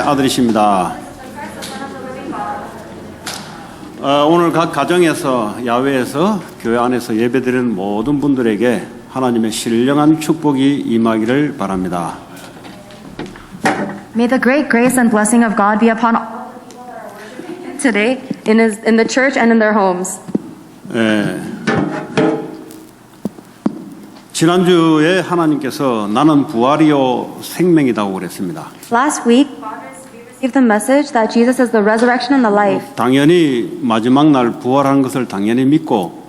아들이십니다. 오늘 각 가정에서 야외에서 교회 안에서 예배드리는 모든 분들에게 하나님의 신령한 축복이 임하기를 바랍니다. May the great grace and blessing of God be upon all today in the church and in their homes. 지난주에 하나님께서 나는 부활이요 생명이다고 그랬습니다. Last week, we received the message that Jesus is the resurrection and the life. 당연히 마지막 날 부활하는 것을 당연히 믿고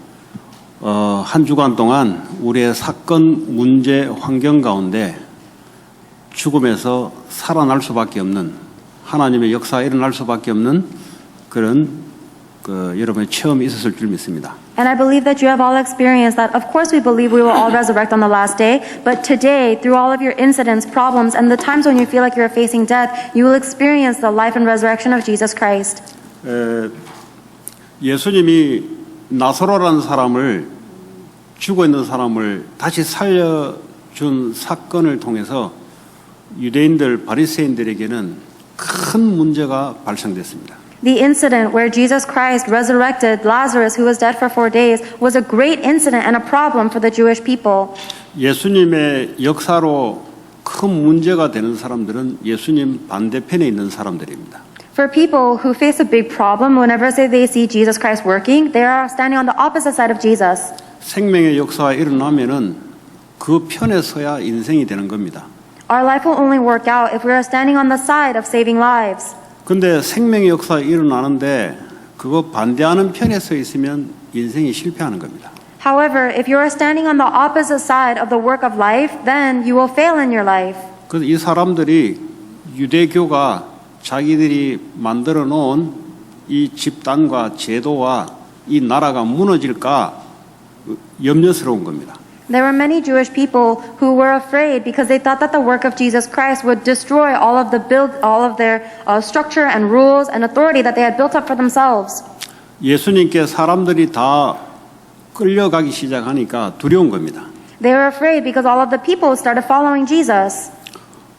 한 주간 동안 우리의 사건, 문제, 환경 가운데 죽음에서 살아날 수밖에 없는 하나님의 역사가 일어날 수밖에 없는 그런 여러분의 체험이 있었을 줄 믿습니다. And I believe that you have all experienced that. Of course, we believe we will all resurrect on the last day. But today, through all of your incidents, problems, and the times when you feel like you're facing death, you will experience the life and resurrection of Jesus Christ. 예수님이 나사로라는 사람을 죽어 있는 사람을 다시 살려준 사건을 통해서 유대인들 바리새인들에게는 큰 문제가 발생됐습니다. The incident where Jesus Christ resurrected Lazarus, who was dead for 4 days, was a great incident and a problem for the Jewish people. 예수님의 역사로 큰 문제가 되는 사람들은 예수님 반대편에 있는 사람들입니다. For people who face a big problem whenever they see Jesus Christ working, they are standing on the opposite side of Jesus. 생명의 역사가 일어나면은 그 편에 서야 인생이 되는 겁니다. Our life will only work out if we are standing on the side of saving lives. 근데 생명의 역사가 일어나는데 그거 반대하는 편에 서 있으면 인생이 실패하는 겁니다. However, if you are standing on the opposite side of the work of life, then you will fail in your life. 그래서 이 사람들이 유대교가 자기들이 만들어 놓은 이 집단과 제도와 이 나라가 무너질까 염려스러운 겁니다. There were many Jewish people who were afraid because they thought that the work of Jesus Christ would destroy all of their structure and rules and authority that they had built up for themselves. 예수님께 사람들이 다 끌려가기 시작하니까 두려운 겁니다. They were afraid because all of the people started following Jesus.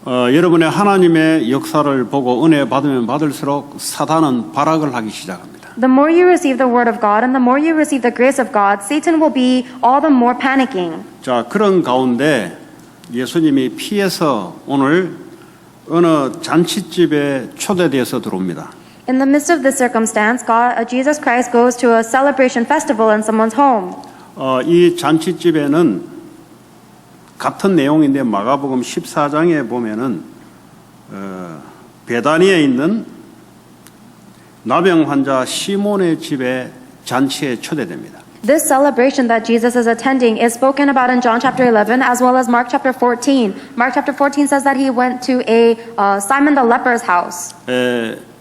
여러분의 하나님의 역사를 보고 은혜 받으면 받을수록 사단은 발악을 하기 시작합니다. The more you receive the word of God and the more you receive the grace of God, Satan will be all the more panicking. 자, 그런 가운데 예수님이 피해서 오늘 어느 잔치집에 초대돼서 들어옵니다. In the midst of this circumstance, Jesus Christ goes to a celebration festival in someone's home. 이 잔치집에는 같은 내용인데 마가복음 14장에 보면은 베다니에 있는 나병 환자 시몬의 집에 잔치에 초대됩니다. This celebration that Jesus is attending is spoken about in John chapter 11 as well as Mark chapter 14. Mark chapter 14 says that he went to a Simon the leper's house.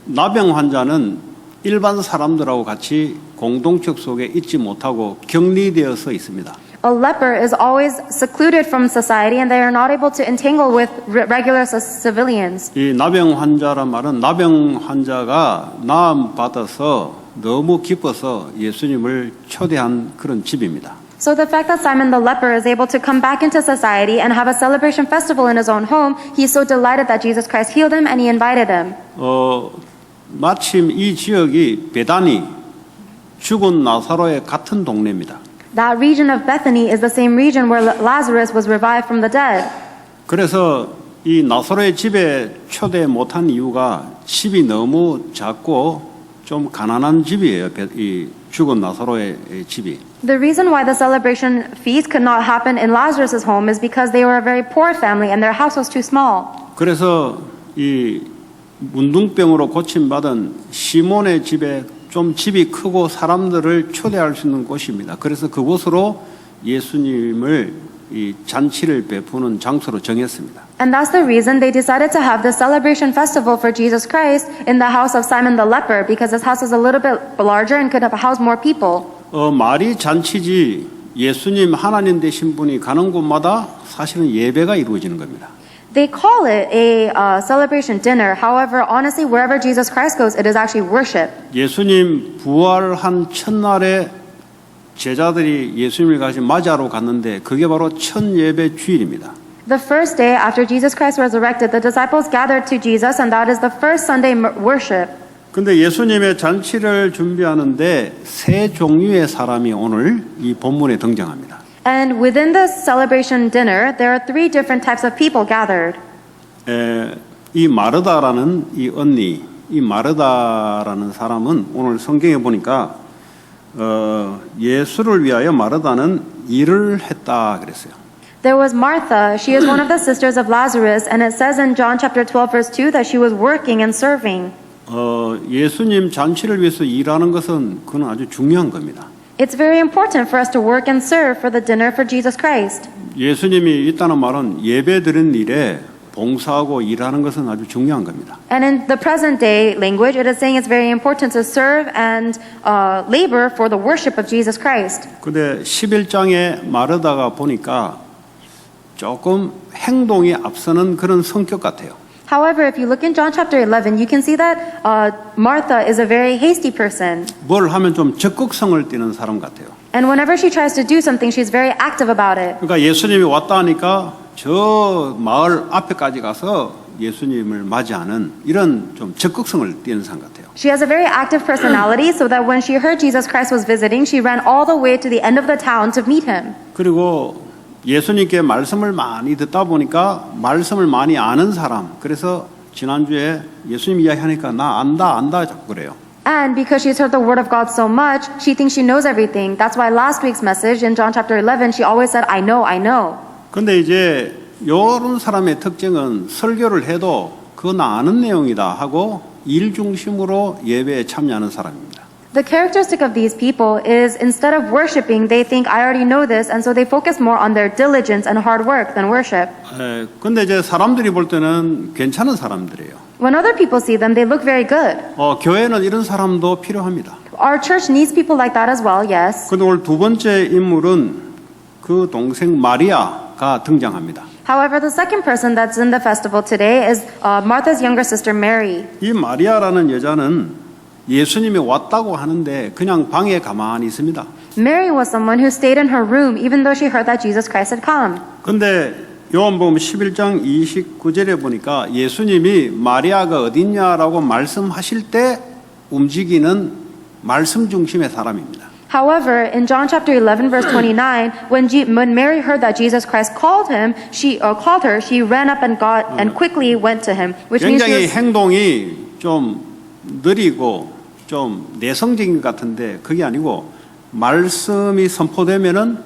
나병 환자는 일반 사람들하고 같이 공동체 속에 있지 못하고 격리되어서 있습니다. A leper is always secluded from society and they are not able to entangle with regular civilians. 이 나병 환자란 말은 나병 환자가 나음 받아서 너무 기뻐서 예수님을 초대한 그런 집입니다. So the fact that Simon the leper is able to come back into society and have a celebration festival in his own home, he's so delighted that Jesus Christ healed him and he invited him. 마침 이 지역이 베다니 죽은 나사로의 같은 동네입니다. That region of Bethany is the same region where Lazarus was revived from the dead. 그래서 이 나사로의 집에 초대 못한 이유가 집이 너무 작고 좀 가난한 집이에요. 이 죽은 나사로의 집이. The reason why the celebration feast could not happen in Lazarus' home is because they were a very poor family and their house was too small. 그래서 이 문둥병으로 고침받은 시몬의 집에 좀 집이 크고 사람들을 초대할 수 있는 곳입니다. 그래서 그곳으로 예수님을 이 잔치를 베푸는 장소로 정했습니다. And that's the reason they decided to have the celebration festival for Jesus Christ in the house of Simon the leper, because his house is a little bit larger and could house more people. 말이 잔치지 예수님 하나님 되신 분이 가는 곳마다 사실은 예배가 이루어지는 겁니다. They call it a celebration dinner. However, honestly, wherever Jesus Christ goes, it is actually worship. 예수님 부활한 첫날에 제자들이 예수님을 같이 맞이하러 갔는데 그게 바로 첫 예배 주일입니다. The first day after Jesus Christ resurrected, the disciples gathered to Jesus, and that is the first Sunday worship. 근데 예수님의 잔치를 준비하는데 세 종류의 사람이 오늘 이 본문에 등장합니다. And within this celebration dinner, there are three different types of people gathered. 이 마르다라는 이 언니, 이 마르다라는 사람은 오늘 성경에 보니까 예수를 위하여 마르다는 일을 했다 그랬어요. There was Martha. She is one of the sisters of Lazarus, and it says in John chapter 12 verse 2 that she was working and serving. 예수님 잔치를 위해서 일하는 것은 그건 아주 중요한 겁니다. It's very important for us to work and serve for the dinner for Jesus Christ. 예수님이 있다는 말은 예배드리는 일에 봉사하고 일하는 것은 아주 중요한 겁니다. And in the present day language, it is saying it's very important to serve and labor for the worship of Jesus Christ. 근데 11장에 마르다가 보니까 조금 행동이 앞서는 그런 성격 같아요. However, if you look in John chapter 11, you can see that Martha is a very hasty person. 뭘 하면 좀 적극성을 띠는 사람 같아요. And whenever she tries to do something, she's very active about it. 그러니까 예수님이 왔다 하니까 저 마을 앞에까지 가서 예수님을 맞이하는 이런 좀 적극성을 띠는 사람 같아요. She has a very active personality, so that when she heard Jesus Christ was visiting, she ran all the way to the end of the town to meet him. 그리고 예수님께 말씀을 많이 듣다 보니까 말씀을 많이 아는 사람. 그래서 지난주에 예수님 이야기하니까 나 안다 자꾸 그래요. And because she's heard the word of God so much, she thinks she knows everything. That's why last week's message in John chapter 11, she always said, I know. 근데 이제 이런 사람의 특징은 설교를 해도 그거 나 아는 내용이다 하고 일 중심으로 예배에 참여하는 사람입니다. The characteristic of these people is instead of worshiping, they think, I already know this, and so they focus more on their diligence and hard work than worship. 근데 이제 사람들이 볼 때는 괜찮은 사람들이에요. When other people see them, they look very good. 교회는 이런 사람도 필요합니다. Our church needs people like that as well, yes. 근데 오늘 두 번째 인물은 그 동생 마리아가 등장합니다. However, the second person that's in the festival today is Martha's younger sister, Mary. 이 마리아라는 여자는 예수님이 왔다고 하는데 그냥 방에 가만히 있습니다. Mary was someone who stayed in her room even though she heard that Jesus Christ had come. 근데 요한복음 11장 29절에 보니까 예수님이 마리아가 어딨냐라고 말씀하실 때 움직이는 말씀 중심의 사람입니다. However, in John chapter 11 verse 29, when Mary heard that Jesus Christ called her, she ran up and quickly went to him, which means 굉장히 she was, 행동이 좀 느리고 좀 내성적인 것 같은데 그게 아니고 말씀이 선포되면은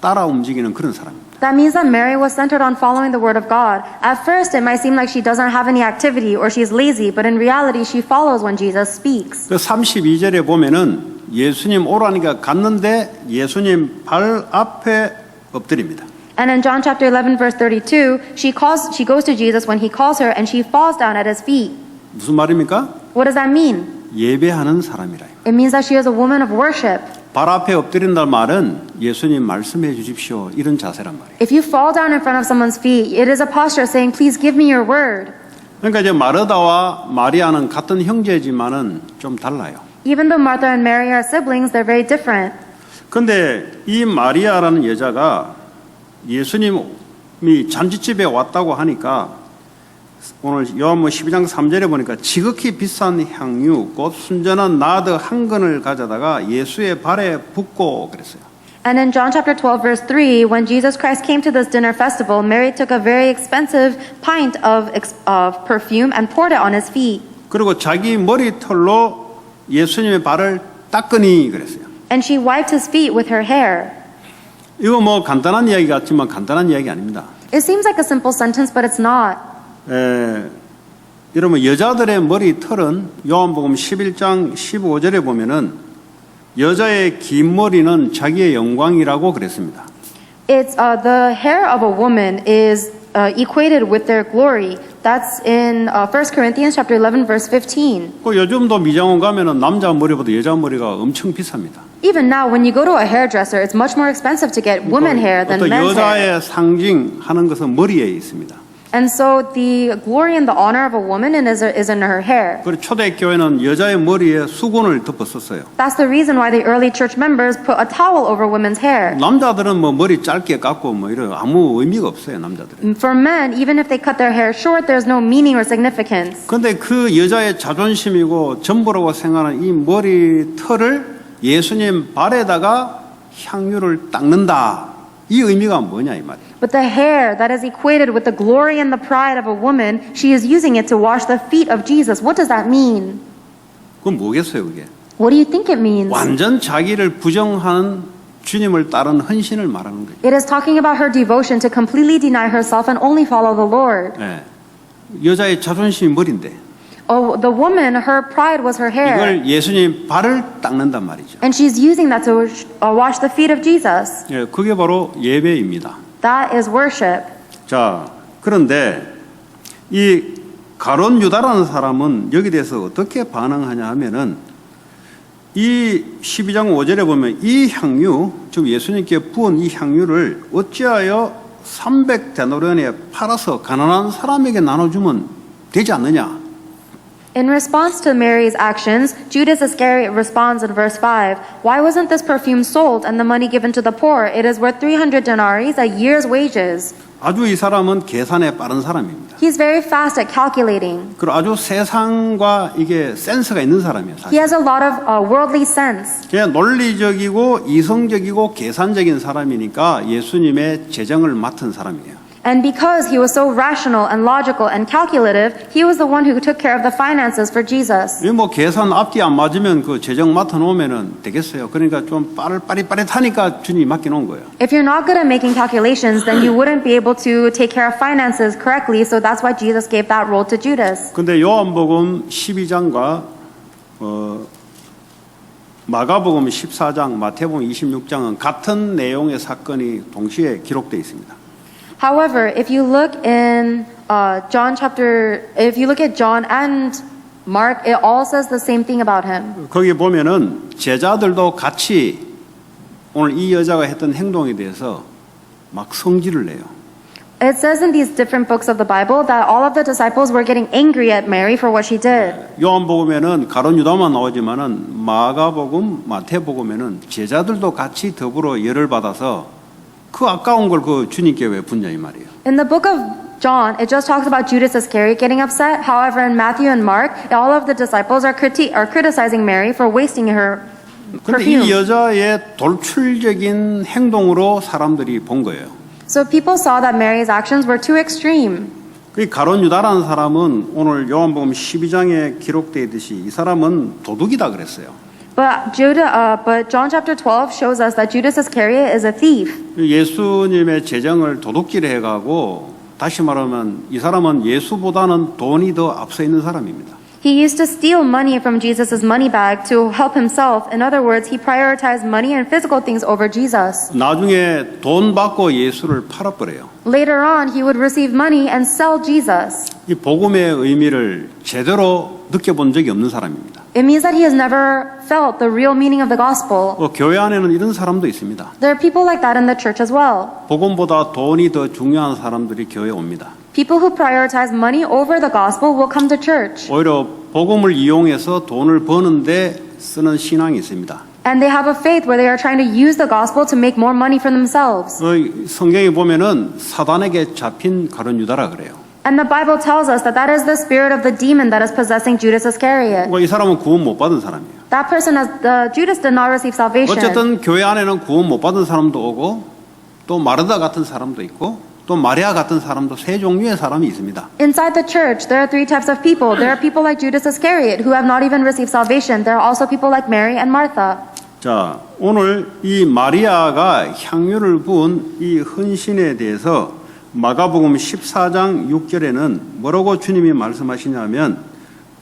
따라 움직이는 그런 사람입니다. that means that Mary was centered on following the word of God. At first, it might seem like she doesn't have any activity or she's lazy, but in reality, she follows when Jesus speaks. 그 32절에 보면은 예수님 오라니까 갔는데 예수님 발 앞에 엎드립니다. And in John chapter 11 verse 32, she goes to Jesus when he calls her and she falls down at his feet. 무슨 말입니까? What does that mean? 예배하는 사람이라요. It means that she is a woman of worship. 발 앞에 엎드린다는 말은 예수님 말씀해 주십시오. 이런 자세란 말이에요. If you fall down in front of someone's feet, it is a posture saying, please give me your word. 그러니까 이제 마르다와 마리아는 같은 형제지만은 좀 달라요. Even though Martha and Mary are siblings, they're very different. 근데 이 마리아라는 여자가 예수님이 잔치집에 왔다고 하니까 오늘 요한복음 12장 3절에 보니까 지극히 비싼 향유 곧 순전한 나드 한 근을 가져다가 예수의 발에 붓고 그랬어요. And in John chapter 12 verse 3, when Jesus Christ came to this dinner festival, Mary took a very expensive pint of perfume and poured it on his feet. 그리고 자기 머리털로 예수님의 발을 닦으니 그랬어요. And she wiped his feet with her hair. 이거 뭐 간단한 이야기 같지만 간단한 이야기 아닙니다. It seems like a simple sentence, but it's not. 여러분 여자들의 머리털은 요한복음 11장 15절에 보면은 여자의 긴 머리는 자기의 영광이라고 그랬습니다. It's the hair of a woman is equated with their glory. That's in 1 Corinthians chapter 11 verse 15. 그 요즘도 미장원 가면은 남자 머리보다 여자 머리가 엄청 비쌉니다. Even now, when you go to a hairdresser, it's much more expensive to get woman hair than 어떤 men's hair. 여자의 상징하는 것은 머리에 있습니다. And so the glory and the honor of a woman is in her hair. 그리고 초대교회는 여자의 머리에 수건을 덮었었어요. That's the reason why the early church members put a towel over women's hair. 남자들은 뭐 머리 짧게 깎고 뭐 이런 아무 의미가 없어요, 남자들은. For men, even if they cut their hair short, there's no meaning or significance. 근데 그 여자의 자존심이고 전부라고 생각하는 이 머리 털을 예수님 발에다가 향유를 닦는다. 이 의미가 뭐냐 이 말이에요. But the hair that is equated with the glory and the pride of a woman, she is using it to wash the feet of Jesus. What does that mean? 그건 뭐겠어요, 그게? What do you think it means? 완전 자기를 부정하는 주님을 따른 헌신을 말하는 거예요. It is talking about her devotion to completely deny herself and only follow the Lord. 예. 여자의 자존심이 머리인데 Oh, the woman, her pride was her hair. 이걸 예수님 발을 닦는단 말이죠. And she's using that to wash the feet of Jesus. 예, 그게 바로 예배입니다. That is worship. 자, 그런데 이 가론 유다라는 사람은 여기 대해서 어떻게 반응하냐 하면은 이 12장 5절에 보면 이 향유, 즉 예수님께 부은 이 향유를 어찌하여 300데나리온에 팔아서 가난한 사람에게 나눠주면 되지 않느냐? In response to Mary's actions, Judas Iscariot responds in verse 5, "Why wasn't this perfume sold and the money given to the poor? It is worth 300 denarii, a year's wages." 아주 이 사람은 계산에 빠른 사람입니다. He's very fast at calculating. 그리고 아주 세상과 이게 센스가 있는 사람이에요. He 사실. has a lot of worldly sense. 그냥 논리적이고 이성적이고 계산적인 사람이니까 예수님의 재정을 맡은 사람이에요. And because he was so rational and logical and calculative, he was the one who took care of the finances for Jesus. 이 뭐 계산 앞뒤 안 맞으면 그 재정 맡아놓으면은 되겠어요. 그러니까 좀 빠릿빠릿하니까 주님이 맡겨놓은 거예요. If you're not good at making calculations, then you wouldn't be able to take care of finances correctly, so that's why Jesus gave that role to Judas. 근데 요한복음 12장과 마가복음 14장, 마태복음 26장은 같은 내용의 사건이 동시에 기록되어 있습니다. However, if you look in if you look at John and Mark, it all says the same thing about him. 거기 보면은 제자들도 같이 오늘 이 여자가 했던 행동에 대해서 막 성질을 내요. It says in these different books of the Bible that all of the disciples were getting angry at Mary for what she did. 요한복음에는 가론 유다만 나오지만은 마가복음, 마태복음에는 제자들도 같이 더불어 열을 받아서 그 아까운 걸 그 주님께 왜 붓냐 이 말이에요. In the book of John, it just talks about Judas Iscariot getting upset. However, in Matthew and Mark, all of the disciples are criticizing Mary for wasting her 근데 perfume. 이 여자의 돌출적인 행동으로 사람들이 본 거예요. So people saw that Mary's actions were too extreme. 그 가론 유다라는 사람은 오늘 요한복음 12장에 기록되어 있듯이 이 사람은 도둑이다 그랬어요. But John chapter 12 shows us that Judas Iscariot is a thief. 예수님의 재정을 도둑질해 해가고 다시 말하면 이 사람은 예수보다는 돈이 더 앞서 있는 사람입니다. He used to steal money from Jesus' money bag to help himself. In other words, he prioritized money and physical things over Jesus. 나중에 돈 받고 예수를 팔아버려요. Later on, he would receive money and sell Jesus. 이 복음의 의미를 제대로 느껴본 적이 없는 사람입니다. It means that he has never felt the real meaning of the gospel. 교회 안에는 이런 사람도 있습니다. There are people like that in the church as well. 복음보다 돈이 더 중요한 사람들이 교회에 옵니다. People who prioritize money over the gospel will come to church. 오히려 복음을 이용해서 돈을 버는데 쓰는 신앙이 있습니다. And they have a faith where they are trying to use the gospel to make more money for themselves. 성경에 보면은 사단에게 잡힌 가룟 유다라 그래요. And the Bible tells us that that is the spirit of the demon that is possessing Judas Iscariot. 이 사람은 구원 못 받은 사람이에요. That person, Judas did not receive salvation. 어쨌든 교회 안에는 구원 못 받은 사람도 오고 또 마르다 같은 사람도 있고 또 마리아 같은 사람도 세 종류의 사람이 있습니다. Inside the church, there are three types of people. There are people like Judas Iscariot who have not even received salvation. There are also people like Mary and Martha. 자, 오늘 이 마리아가 향유를 부은 이 헌신에 대해서 마가복음 14장 6절에는 뭐라고 주님이 말씀하시냐면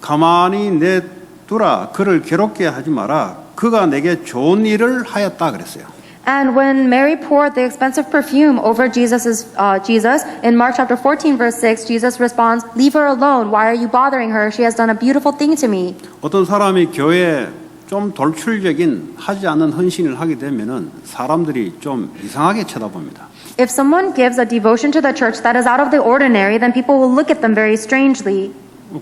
가만히 내두라 그를 괴롭게 하지 마라 그가 내게 좋은 일을 하였다 그랬어요. And when Mary poured the expensive perfume over Jesus in Mark chapter 14 verse 6, Jesus responds, "Leave her alone. Why are you bothering her? She has done a beautiful thing to me." 어떤 사람이 교회에 좀 돌출적인 하지 않는 헌신을 하게 되면은 사람들이 좀 이상하게 쳐다봅니다. If someone gives a devotion to the church that is out of the ordinary, then people will look at them very strangely.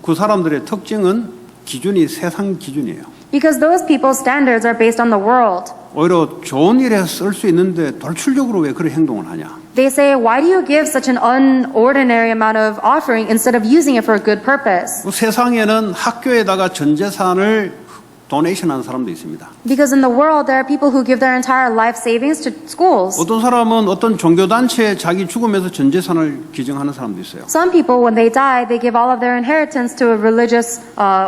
그 사람들의 특징은 기준이 세상 기준이에요. Because those people's standards are based on the world. 오히려 좋은 일에 쓸 수 있는데 돌출적으로 왜 그런 행동을 하냐? They say, why do you give such an unordinary amount of offering instead of using it for a good purpose? 세상에는 학교에다가 전 재산을 도네이션 하는 사람도 있습니다. Because in the world, there are people who give their entire life savings to schools. 어떤 사람은 어떤 종교단체에 자기 죽음에서 전 재산을 기증하는 사람도 있어요. Some people, when they die, they give all of their inheritance to a religious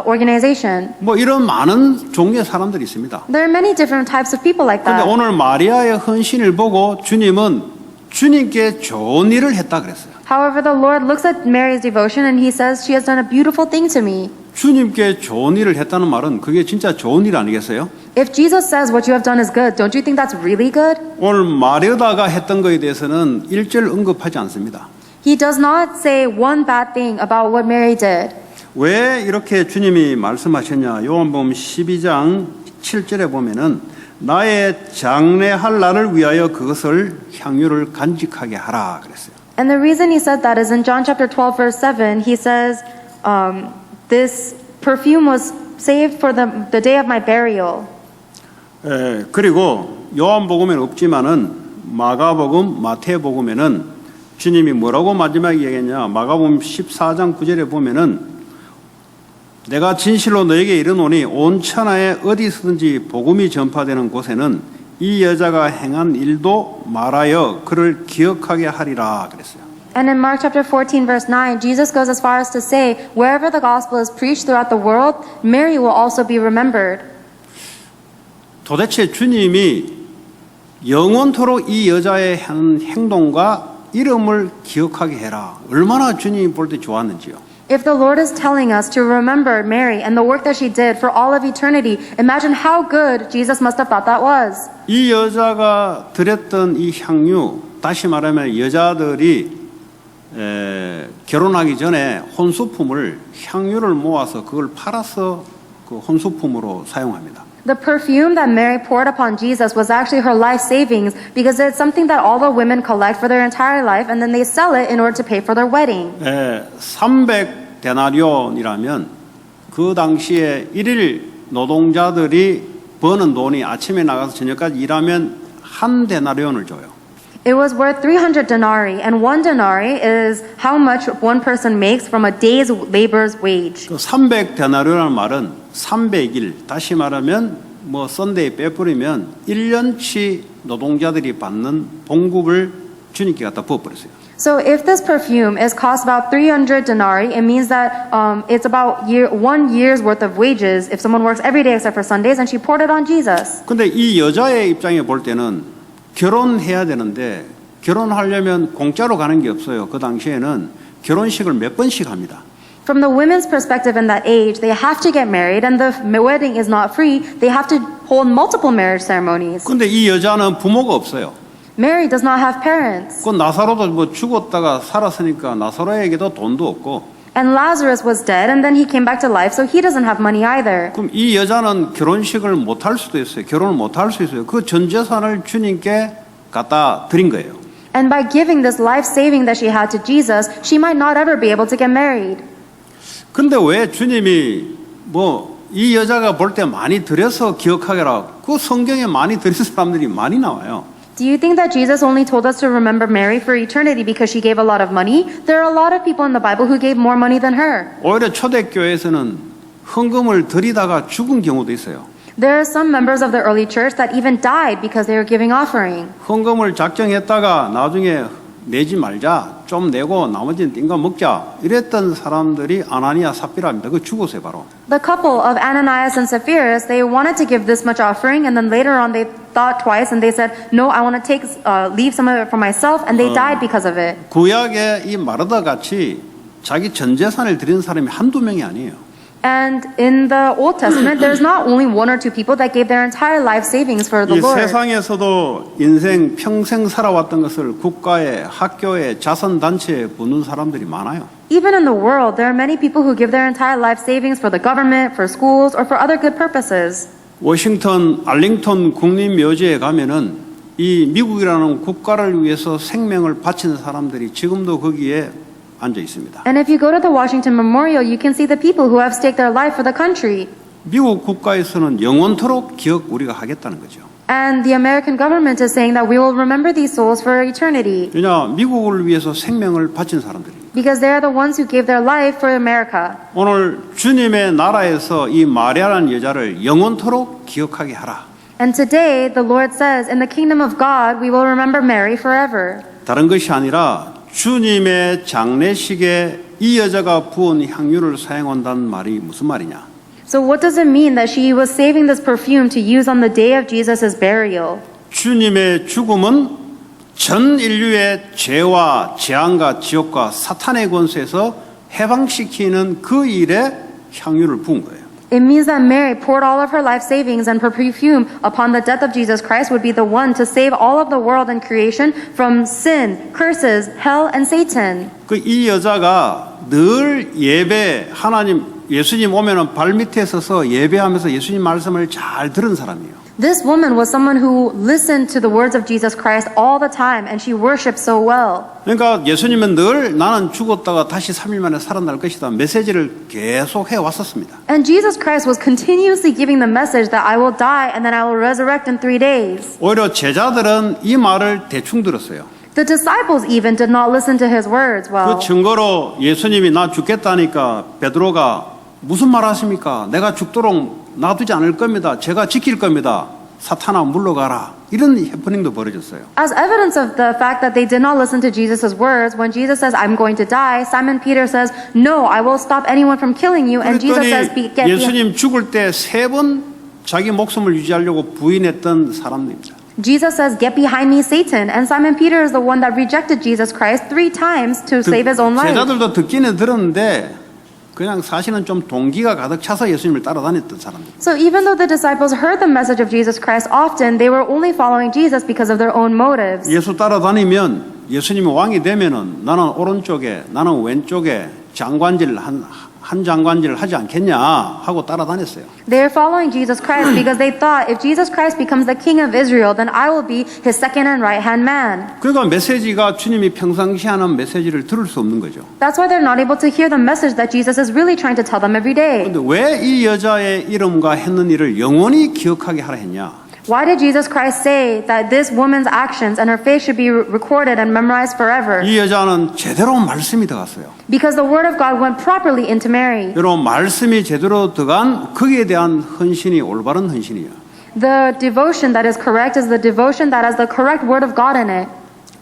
organization. 뭐 이런 많은 종류의 사람들이 있습니다. There are many different types of people like 그런데 that. 오늘 마리아의 헌신을 보고 주님은 주님께 좋은 일을 했다 그랬어요. However, the Lord looks at Mary's devotion and he says, she has done a beautiful thing to me. 주님께 좋은 일을 했다는 말은 그게 진짜 좋은 일 아니겠어요? If Jesus says what you have done is good, don't you think that's really good? 오늘 마리아가 했던 것에 대해서는 일절 언급하지 않습니다. He does not say one bad thing about what Mary did. 왜 이렇게 주님이 말씀하셨냐? 요한복음 12장 7절에 보면은 나의 장례할 날을 위하여 그것을 향유를 간직하게 하라 그랬어요. And the reason he said that is in John chapter 12 verse 7, he says, this perfume was saved for the day of my burial. 그리고 요한복음에는 없지만은 마가복음, 마태복음에는 주님이 뭐라고 마지막에 얘기했냐? 마가복음 14장 9절에 보면은 내가 진실로 너에게 이르노니 온 천하에 어디서든지 복음이 전파되는 곳에는 이 여자가 행한 일도 말하여 그를 기억하게 하리라 그랬어요. And in Mark chapter 14 verse 9, Jesus goes as far as to say, wherever the gospel is preached throughout the world, Mary will also be remembered. 도대체 주님이 영원토록 이 여자의 한 행동과 이름을 기억하게 해라. 얼마나 주님이 볼 때 좋았는지요. If the Lord is telling us to remember Mary and the work that she did for all of eternity, imagine how good Jesus must have thought that was. 이 여자가 드렸던 이 향유, 다시 말하면 여자들이 결혼하기 전에 혼수품을 향유를 모아서 그걸 팔아서 그 혼수품으로 사용합니다. The perfume that Mary poured upon Jesus was actually her life savings because it's something that all the women collect for their entire life and then they sell it in order to pay for their wedding. 300데나리온이라면 그 당시에 일일 노동자들이 버는 돈이 아침에 나가서 저녁까지 일하면 한 데나리온을 줘요. It was worth 300 denarii, and 1 denarii is how much one person makes from a day's labor's wage. 그 300데나리온이라는 말은 300일, 다시 말하면 뭐 썬데이 빼버리면 1년치 노동자들이 받는 봉급을 주님께 갖다 부어버렸어요. So if this perfume is cost about 300 denarii, it means that it's about 1 year's worth of wages if someone works every day except for Sundays, and she poured it on Jesus. 근데 이 여자의 입장에 볼 때는 결혼해야 되는데 결혼하려면 공짜로 가는 게 없어요. 그 당시에는 결혼식을 몇 번씩 합니다. From the women's perspective in that age, they have to get married, and the wedding is not free. They have to hold multiple marriage ceremonies. 근데 이 여자는 부모가 없어요. Mary does not have parents. 그 나사로도 뭐 죽었다가 살았으니까 나사로에게도 돈도 없고. And Lazarus was dead, and then he came back to life, so he doesn't have money either. 그럼 이 여자는 결혼식을 못 할 수도 있어요. 결혼을 못 할 수 있어요. 그 전 재산을 주님께 갖다 드린 거예요. And by giving this life saving that she had to Jesus, she might not ever be able to get married. 근데 왜 주님이 뭐 이 여자가 볼 때 많이 드려서 기억하게라. 그 성경에 많이 드린 사람들이 많이 나와요. Do you think that Jesus only told us to remember Mary for eternity because she gave a lot of money? There are a lot of people in the Bible who gave more money than her. 오히려 초대교회에서는 헌금을 드리다가 죽은 경우도 있어요. There are some members of the early church that even died because they were giving offering. 헌금을 작정했다가 나중에 내지 말자, 좀 내고 나머지는 띵가 먹자 이랬던 사람들이 아나니아 삽비라입니다. 그 죽었어요 바로. The couple of Ananias and Sapphira, they wanted to give this much offering, and then later on they thought twice and they said, "No, I want to leave some of it for myself," and they died because of it. 구약의 이 마르다 같이 자기 전 재산을 드리는 사람이 한두 명이 아니에요. And in the Old Testament, there's not only 1 or 2 people that gave their entire life savings for the 이 Lord. 세상에서도 인생 평생 살아왔던 것을 국가에, 학교에, 자선 단체에 붓는 사람들이 많아요. Even in the world, there are many people who give their entire life savings for the government, for schools, or for other good purposes. 워싱턴 알링턴 국립묘지에 가면은 이 미국이라는 국가를 위해서 생명을 바치는 사람들이 지금도 거기에 앉아 있습니다. And if you go to the Washington Memorial, you can see the people who have staked their life for the country. 미국 국가에서는 영원토록 기억 우리가 하겠다는 거죠. And the American government is saying that we will remember these souls for eternity 왜냐 미국을 위해서 생명을 바친 사람들입니다. because they are the ones who gave their life for America. 오늘 주님의 나라에서 이 마리아라는 여자를 영원토록 기억하게 하라. And today, the Lord says, in the kingdom of God, we will remember Mary forever. 다른 것이 아니라 주님의 장례식에 이 여자가 부은 향유를 사용한다는 말이 무슨 말이냐? So what does it mean that she was saving this perfume to use on the day of Jesus' burial? 주님의 죽음은 전 인류의 죄와 재앙과 지옥과 사탄의 권세에서 해방시키는 그 일에 향유를 부은 거예요. It means that Mary poured all of her life savings and her perfume upon the death of Jesus Christ would be the one to save all of the world and creation from sin, curses, hell, and Satan. 그 이 여자가 늘 예배 예수님 오면은 발 밑에 서서 예배하면서 예수님 말씀을 잘 들은 사람이에요. This woman was someone who listened to the words of Jesus Christ all the time, and she worshiped so well. 그러니까 예수님은 늘 나는 죽었다가 다시 3일 만에 살아날 것이다 메시지를 계속 해왔었습니다. And Jesus Christ was continuously giving the message that I will die and then I will resurrect in 3 days. 오히려 제자들은 이 말을 대충 들었어요. The disciples even did not listen to his words well. 그 증거로 예수님이 나 죽겠다니까 베드로가 무슨 말 하십니까? 내가 죽도록 놔두지 않을 겁니다. 제가 지킬 겁니다. 사탄아 물러가라. 이런 해프닝도 벌어졌어요. As evidence of the fact that they did not listen to Jesus' words, when Jesus says, I'm going to die, Simon Peter says, No, I will stop anyone from killing you. And Jesus says, 그랬더니 예수님 죽을 때 3번 자기 목숨을 유지하려고 부인했던 사람입니다. Jesus says, Get behind me, Satan. And Simon Peter is the one that rejected Jesus Christ 3 times to save his own life. 제자들도 듣기는 들었는데 그냥 사실은 좀 동기가 가득 차서 예수님을 따라다녔던 사람들. So even though the disciples heard the message of Jesus Christ often, they were only following Jesus because of their own motives. 예수 따라다니면 예수님이 왕이 되면은 나는 오른쪽에 나는 왼쪽에 장관질 한 장관질을 하지 않겠냐 하고 따라다녔어요. They are following Jesus Christ because they thought if Jesus Christ becomes the king of Israel, then I will be his second and right hand man. 그러니까 메시지가 주님이 평상시 하는 메시지를 들을 수 없는 거죠. That's why they're not able to hear the message that Jesus is really trying to tell them every day. 그런데 왜 이 여자의 이름과 했는 일을 영원히 기억하게 하라 했냐? Why did Jesus Christ say that this woman's actions and her faith should be recorded and memorized forever? 이 여자는 제대로 말씀이 들어갔어요. Because the word of God went properly into Mary. 여러분 말씀이 제대로 들어간 거기에 대한 헌신이 올바른 헌신이야. The devotion that is correct is the devotion that has the correct word of God in it.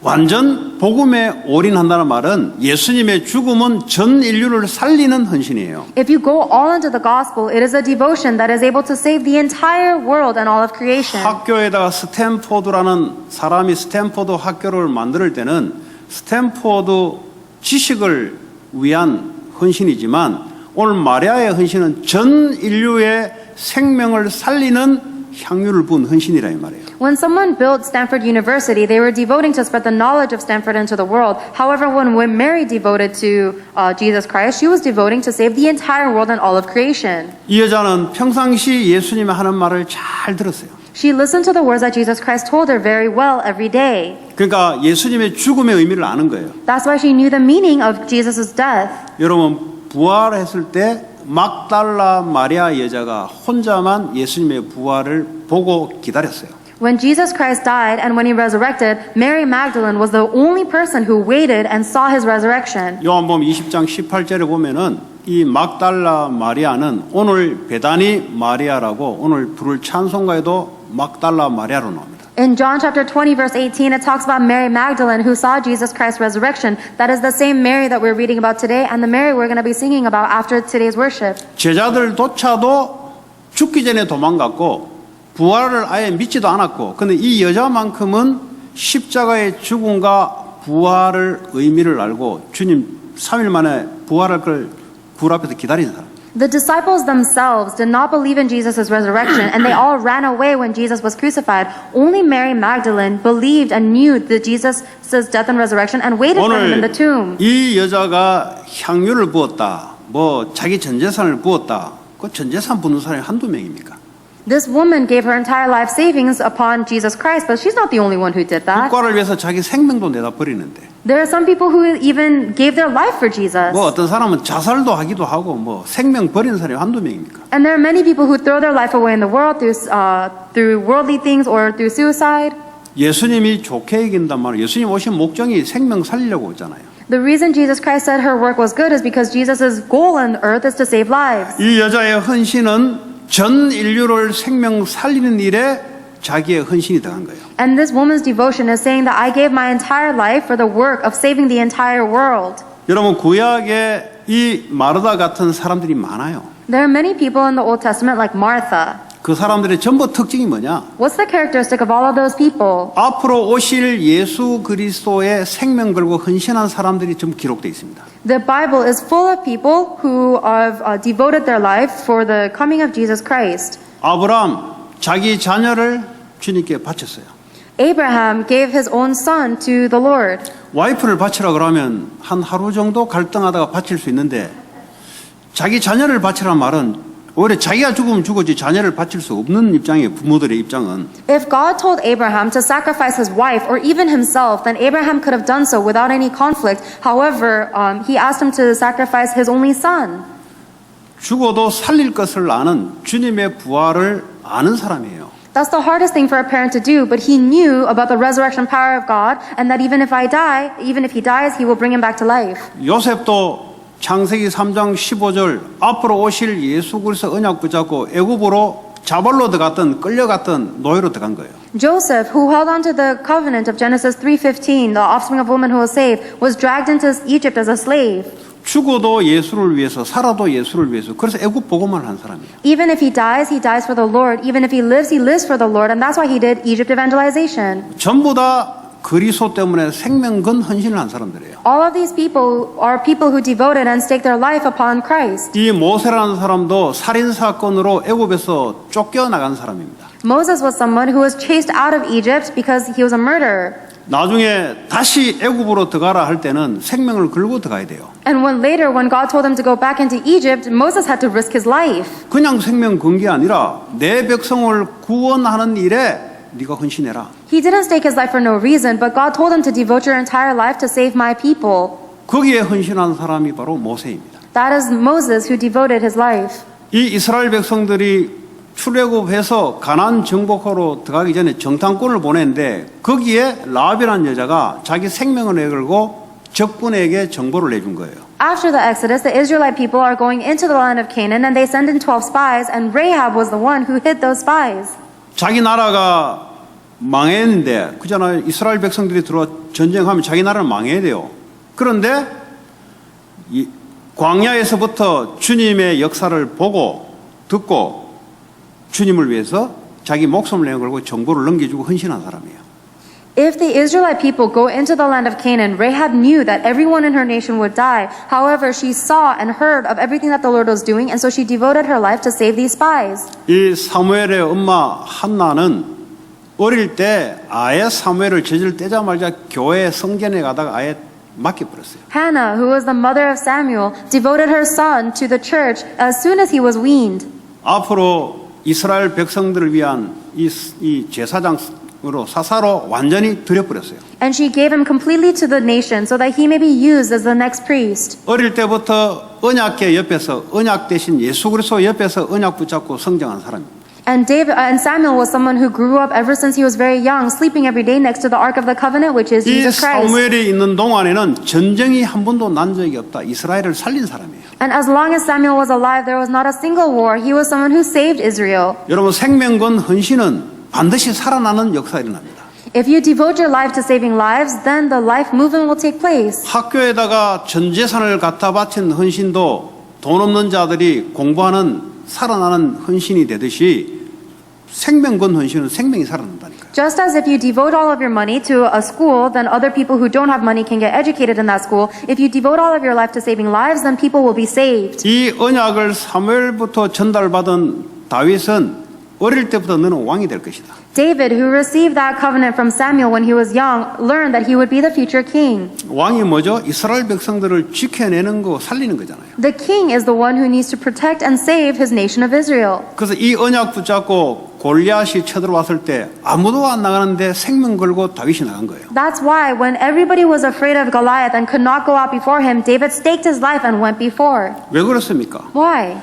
완전 복음에 올인한다는 말은 예수님의 죽음은 전 인류를 살리는 헌신이에요. If you go all into the gospel, it is a devotion that is able to save the entire world and all of creation. 학교에다가 스탠포드라는 사람이 스탠포드 학교를 만들 때는 스탠포드 지식을 위한 헌신이지만 오늘 마리아의 헌신은 전 인류의 생명을 살리는 향유를 부은 헌신이라 이 말이에요. When someone built Stanford University, they were devoting to spread the knowledge of Stanford into the world. However, when Mary devoted to Jesus Christ, she was devoting to save the entire world and all of creation. 이 여자는 평상시 예수님이 하는 말을 잘 들었어요. She listened to the words that Jesus Christ told her very well every day. 그러니까 예수님의 죽음의 의미를 아는 거예요. That's why she knew the meaning of Jesus' death. 여러분 부활했을 때 막달라 마리아 여자가 혼자만 예수님의 부활을 보고 기다렸어요. When Jesus Christ died and when he resurrected, Mary Magdalene was the only person who waited and saw his resurrection. 요한복음 20장 18절에 보면은 이 막달라 마리아는 오늘 베다니 마리아라고 오늘 부를 찬송가에도 막달라 마리아로 나옵니다. In John chapter 20 verse 18, it talks about Mary Magdalene who saw Jesus Christ's resurrection. That is the same Mary that we're reading about today and the Mary we're going to be singing about after today's worship. 제자들조차도 죽기 전에 도망갔고 부활을 아예 믿지도 않았고 근데 이 여자만큼은 십자가의 죽음과 부활을 의미를 알고 주님 3일 만에 부활할 걸 굴 앞에서 기다리는 사람. The disciples themselves did not believe in Jesus' resurrection and they all ran away when Jesus was crucified. Only Mary Magdalene believed and knew that Jesus' death and resurrection and waited for him in the tomb. 이 여자가 향유를 부었다. 뭐 자기 전 재산을 부었다. 그 전 재산 부는 사람이 한두 명입니까? This woman gave her entire life savings upon Jesus Christ, but she's not the only one who did that. 국가를 위해서 자기 생명도 내다 버리는데 There are some people who even gave their life for Jesus. 뭐 어떤 사람은 자살도 하기도 하고 뭐 생명 버리는 사람이 한두 명입니까? And there are many people who throw their life away in the world through worldly things or through suicide. 예수님이 좋게 여긴단 말이에요. 예수님 오신 목적이 생명 살리려고 오잖아요. The reason Jesus Christ said her work was good is because Jesus' goal on earth is to save lives. 이 여자의 헌신은 전 인류를 생명 살리는 일에 자기의 헌신이 들어간 거예요. And this woman's devotion is saying that I gave my entire life for the work of saving the entire world. 여러분 구약에 이 마르다 같은 사람들이 많아요. There are many people in the Old Testament like Martha. 그 사람들의 전부 특징이 뭐냐? What's the characteristic of all of those people? 앞으로 오실 예수 그리스도의 생명 걸고 헌신한 사람들이 전부 기록되어 있습니다. The Bible is full of people who have devoted their life for the coming of Jesus Christ. 아브라함 자기 자녀를 주님께 바쳤어요. Abraham gave his own son to the Lord. 와이프를 바치라 그러면 한 하루 정도 갈등하다가 바칠 수 있는데 자기 자녀를 바치라는 말은 오히려 자기가 죽으면 죽었지 자녀를 바칠 수 없는 입장이에요. 부모들의 입장은. If God told Abraham to sacrifice his wife or even himself, then Abraham could have done so without any conflict. However, he asked him to sacrifice his only son. 죽어도 살릴 것을 아는 주님의 부활을 아는 사람이에요. That's the hardest thing for a parent to do, but he knew about the resurrection power of God and that even if he dies, he will bring him back to life. 요셉도 창세기 3장 15절 앞으로 오실 예수 그리스도 언약 붙잡고 애굽으로 자발로 들어갔던 끌려갔던 노예로 들어간 거예요. Joseph, who held on to the covenant of Genesis 3:15, the offspring of woman who was saved, was dragged into Egypt as a slave. 죽어도 예수를 위해서 살아도 예수를 위해서 그래서 애굽 복음을 한 사람이에요. Even if he dies for the Lord. Even if he lives for the Lord. And that's why he did Egypt evangelization. 전부 다 그리스도 때문에 생명 건 헌신을 한 사람들이에요. All of these people are people who devoted and staked their life upon Christ. 이 모세라는 사람도 살인 사건으로 애굽에서 쫓겨나간 사람입니다. Moses was someone who was chased out of Egypt because he was a murderer. 나중에 다시 애굽으로 들어가라 할 때는 생명을 걸고 들어가야 돼요. And when God told him to go back into Egypt, Moses had to risk his life. 그냥 생명 건 게 아니라 내 백성을 구원하는 일에 네가 헌신해라. He didn't stake his life for no reason, but God told him to devote your entire life to save my people. 거기에 헌신한 사람이 바로 모세입니다. That is Moses who devoted his life. 이 이스라엘 백성들이 출애굽해서 가나안 정복하러 들어가기 전에 정탐꾼을 보냈는데 거기에 라합이라는 여자가 자기 생명을 내걸고 적군에게 정보를 내준 거예요. After the Exodus, the Israelite people are going into the land of Canaan and they send in 12 spies, and Rahab was the one who hid those spies. 자기 나라가 망했는데 그잖아요. 이스라엘 백성들이 들어와 전쟁하면 자기 나라는 망해야 돼요. 그런데 이 광야에서부터 주님의 역사를 보고 듣고 주님을 위해서 자기 목숨을 내걸고 정보를 넘겨주고 헌신한 사람이에요. If the Israelite people go into the land of Canaan, Rahab knew that everyone in her nation would die. However, she saw and heard of everything that the Lord was doing, and so she devoted her life to save these spies. 이 사무엘의 엄마 한나는 어릴 때 아예 사무엘을 젖을 떼자마자 교회 성전에 가다가 아예 맡겨버렸어요. Hannah, who was the mother of Samuel, devoted her son to the church as soon as he was weaned. 앞으로 이스라엘 백성들을 위한 이 제사장으로 사사로 완전히 드려버렸어요. And she gave him completely to the nation so that he may be used as the next priest. 어릴 때부터 언약궤 옆에서 언약 대신 예수 그리스도 옆에서 언약 붙잡고 성장한 사람입니다. And Samuel was someone who grew up ever since he was very young, sleeping every day next to the Ark of the Covenant, which is 이 Jesus Christ. 사무엘이 있는 동안에는 전쟁이 한 번도 난 적이 없다. 이스라엘을 살린 사람이에요. And as long as Samuel was alive, there was not a single war. He was someone who saved Israel. 여러분 생명건 헌신은 반드시 살아나는 역사 일어납니다. If you devote your life to saving lives, then the life movement will take place. 학교에다가 전 재산을 갖다 바친 헌신도 돈 없는 자들이 공부하는 살아나는 헌신이 되듯이 생명건 헌신은 생명이 살아난다니까요. Just as if you devote all of your money to a school, then other people who don't have money can get educated in that school. If you devote all of your life to saving lives, then people will be saved. 이 언약을 사무엘부터 전달받은 다윗은 어릴 때부터 너는 왕이 될 것이다. David, who received that covenant from Samuel when he was young, learned that he would be the future king. 왕이 뭐죠? 이스라엘 백성들을 지켜내는 거, 살리는 거잖아요. The king is the one who needs to protect and save his nation of Israel. 그래서 이 언약 붙잡고 골리앗이 쳐들어왔을 때 아무도 안 나가는데 생명 걸고 다윗이 나간 거예요. That's why when everybody was afraid of Goliath and could not go out before him, David staked his life and went before. 왜 그렇습니까? Why?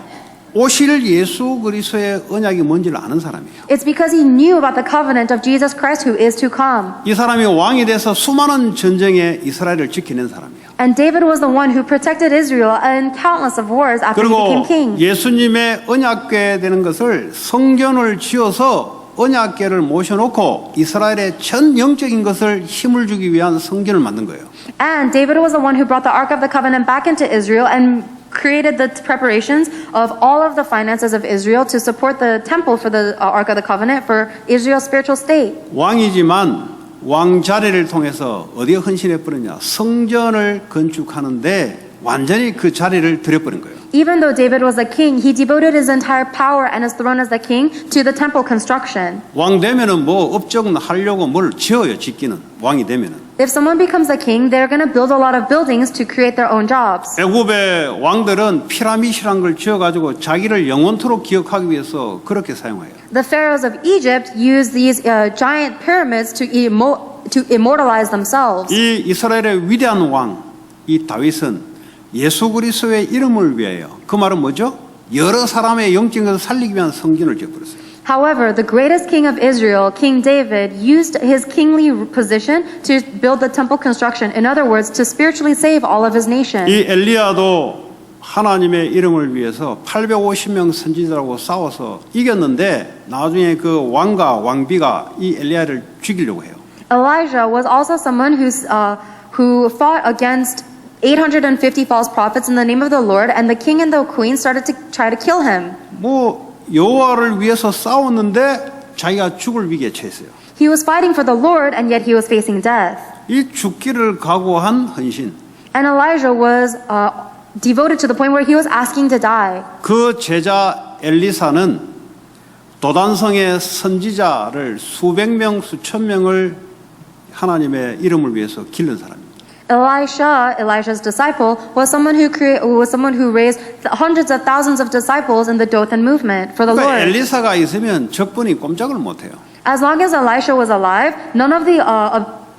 오실 예수 그리스도의 언약이 뭔지를 아는 사람이에요. It's because he knew about the covenant of Jesus Christ who is to come. 이 사람이 왕이 돼서 수많은 전쟁에 이스라엘을 지켜낸 사람이에요. And David was the one who protected Israel in countless of wars after he became 그리고 king. 예수님의 언약궤 되는 것을 성전을 지어서 언약궤를 모셔놓고 이스라엘의 전 영적인 것을 힘을 주기 위한 성전을 만든 거예요. And David was the one who brought the Ark of the Covenant back into Israel and created the preparations of all of the finances of Israel to support the temple for the Ark of the Covenant for Israel's spiritual state. 왕이지만 왕 자리를 통해서 어디에 헌신해 버렸냐? 성전을 건축하는데 완전히 그 자리를 들여버린 거예요. Even though David was a king, he devoted his entire power and his throne as the king to the temple construction. 왕 되면은 뭐 업적하려고 뭘 지어요, 짓기는. 왕이 되면은. If someone becomes a king, they're going to build a lot of buildings to create their own jobs. 애굽의 왕들은 피라미드라는 걸 지어가지고 자기를 영원토록 기억하기 위해서 그렇게 사용해요. The pharaohs of Egypt used these giant pyramids to immortalize themselves. 이 이스라엘의 위대한 왕, 이 다윗은 예수 그리스도의 이름을 위하여, 그 말은 뭐죠? 여러 사람의 영적인 것을 살리기 위한 성전을 지어버렸어요. However, the greatest king of Israel, King David, used his kingly position to build the temple construction. In other words, to spiritually save all of his nation. 이 엘리야도 하나님의 이름을 위해서 850명 선지자라고 싸워서 이겼는데 나중에 그 왕과 왕비가 이 엘리야를 죽이려고 해요. Elijah was also someone who fought against 850 false prophets in the name of the Lord, and the king and the queen started to try to kill him. 뭐 여호와를 위해서 싸웠는데 자기가 죽을 위기에 처했어요. He was fighting for the Lord, and yet he was facing death. 이 죽기를 각오한 헌신. And Elijah was devoted to the point where he was asking to die. 그 제자 엘리사는 도단성의 선지자를 수백 명, 수천 명을 하나님의 이름을 위해서 기른 사람입니다. Elijah's disciple, was someone who raised hundreds of thousands of disciples in the Dothan movement for the 그러니까 Lord. 엘리사가 있으면 적군이 꼼짝을 못해요. As long as Elisha was alive, none of the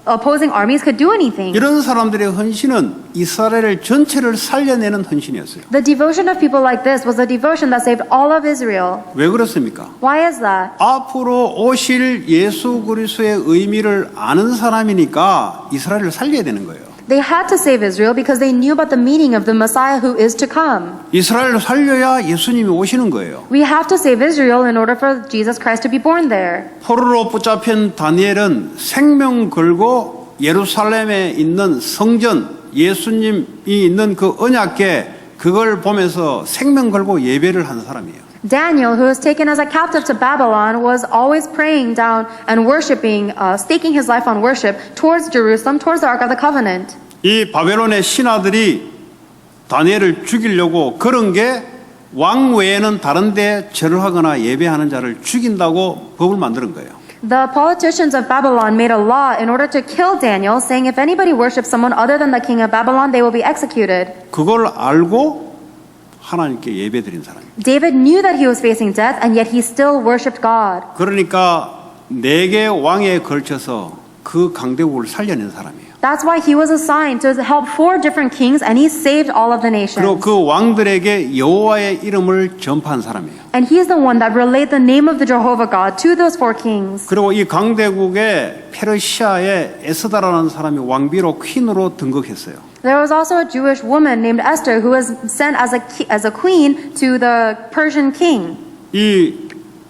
opposing armies could do anything. 이런 사람들의 헌신은 이스라엘 전체를 살려내는 헌신이었어요. The devotion of people like this was a devotion that saved all of Israel. 왜 그렇습니까? Why is that? 앞으로 오실 예수 그리스도의 의미를 아는 사람이니까 이스라엘을 살려야 되는 거예요. They had to save Israel because they knew about the meaning of the Messiah who is to come. 이스라엘을 살려야 예수님이 오시는 거예요. We have to save Israel in order for Jesus Christ to be born there. 포로로 붙잡힌 다니엘은 생명 걸고 예루살렘에 있는 성전, 예수님이 있는 그 언약궤 그걸 보면서 생명 걸고 예배를 한 사람이에요. Daniel, who was taken as a captive to Babylon, was always praying down and worshiping, staking his life on worship towards Jerusalem, towards the Ark of the Covenant. 이 바벨론의 신하들이 다니엘을 죽이려고 그런 게 왕 외에는 다른 데 절을 하거나 예배하는 자를 죽인다고 법을 만드는 거예요. The politicians of Babylon made a law in order to kill Daniel, saying if anybody worships someone other than the king of Babylon, they will be executed. 그걸 알고 하나님께 예배드린 사람이에요. David knew that he was facing death, and yet he still worshipped God. 그러니까 4개 왕에 걸쳐서 그 강대국을 살려낸 사람이에요. That's why he was assigned to help 4 different kings, and he saved all of the nations. 그리고 그 왕들에게 여호와의 이름을 전파한 사람이에요. And he is the one that relayed the name of the Jehovah God to those 4 kings. 그리고 이 강대국의 페르시아의 에스다라는 사람이 왕비로 퀸으로 등극했어요. There was also a Jewish woman named Esther who was sent as a queen to the Persian king.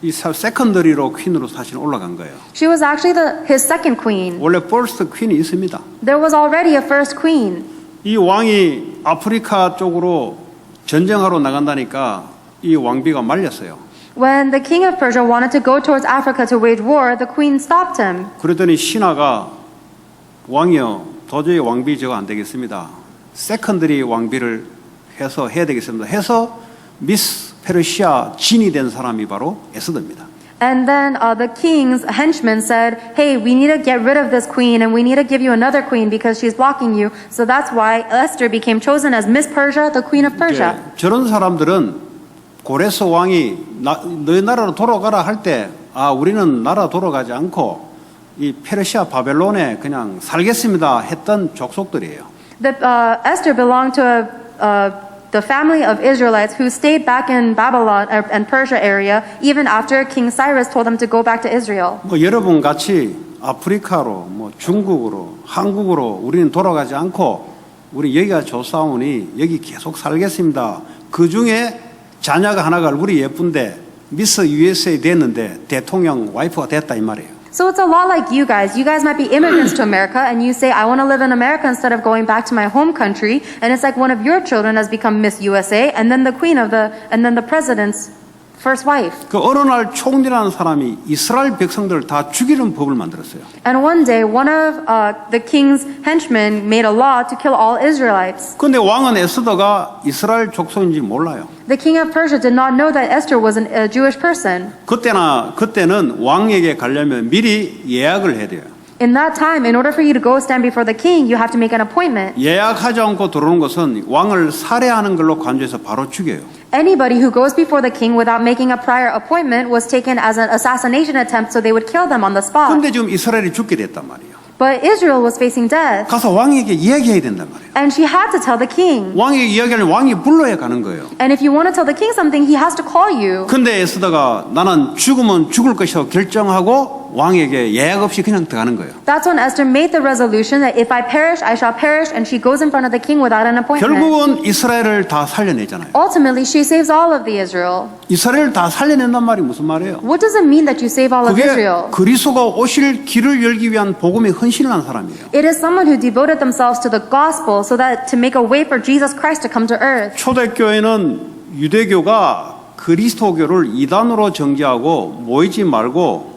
이 세컨더리로 퀸으로 사실 올라간 거예요. She was actually his second queen. 원래 퍼스트 퀸이 있습니다. There was already a first queen. 이 왕이 아프리카 쪽으로 전쟁하러 나간다니까 이 왕비가 말렸어요. When the king of Persia wanted to go towards Africa to wage war, the queen stopped him. 그랬더니 신하가 왕이여 도저히 왕비 저거 안 되겠습니다. 세컨더리 왕비를 해야 되겠습니다. 해서 미스 페르시아 진이 된 사람이 바로 에스더입니다. And then the king's henchmen said, hey, we need to get rid of this queen and we need to give you another queen because she's blocking you. So that's why Esther became chosen as Miss Persia, the queen of Persia. 저런 사람들은 고레스 왕이 너희 나라로 돌아가라 할 때 우리는 나라 돌아가지 않고 이 페르시아 바벨론에 그냥 살겠습니다 했던 족속들이에요. Esther belonged to the family of Israelites who stayed back in Babylon and Persia area even after King Cyrus told them to go back to Israel. 뭐 여러분 같이 아프리카로 뭐 중국으로 한국으로 우리는 돌아가지 않고 우리 여기가 좋사오니 여기 계속 살겠습니다. 그 중에 자녀가 하나가 얼굴이 예쁜데 미스 USA 됐는데 대통령 와이프가 됐다 이 말이에요. So it's a lot like you guys. You guys might be immigrants to America and you say, I want to live in America instead of going back to my home country. And it's like one of your children has become Miss USA and then the president's first wife. 그 어느 날 총리라는 사람이 이스라엘 백성들을 다 죽이는 법을 만들었어요. And one day, one of the king's henchmen made a law to kill all Israelites. 그런데 왕은 에스더가 이스라엘 족속인지 몰라요. The king of Persia did not know that Esther was a Jewish person. 그때는 왕에게 가려면 미리 예약을 해야 돼요. In that time, in order for you to go stand before the king, you have to make an appointment. 예약하지 않고 들어오는 것은 왕을 살해하는 걸로 간주해서 바로 죽여요. Anybody who goes before the king without making a prior appointment was taken as an assassination attempt, so they would kill them on the spot. 그런데 지금 이스라엘이 죽게 됐단 말이에요. But Israel was facing death, 가서 왕에게 이야기해야 된단 말이에요. and she had to tell the king. 왕에게 이야기하면 왕이 불러야 가는 거예요. And if you want to tell the king something, he has to call you. 근데 에스더가 나는 죽으면 죽을 것이라고 결정하고 왕에게 예약 없이 그냥 들어가는 거예요. That's when Esther made the resolution that if I perish, I shall perish, and she goes in front of the king without an appointment. 결국은 이스라엘을 다 살려내잖아요. Ultimately, she saves all of the Israel. 이스라엘을 다 살려낸단 말이 무슨 말이에요? What does it mean that you save all of 그게 Israel? 그리스도가 오실 길을 열기 위한 복음에 헌신을 한 사람이에요. It is someone who devoted themselves to the gospel so that to make a way for Jesus Christ to come to earth. 초대교회는 유대교가 그리스도교를 이단으로 정죄하고 모이지 말고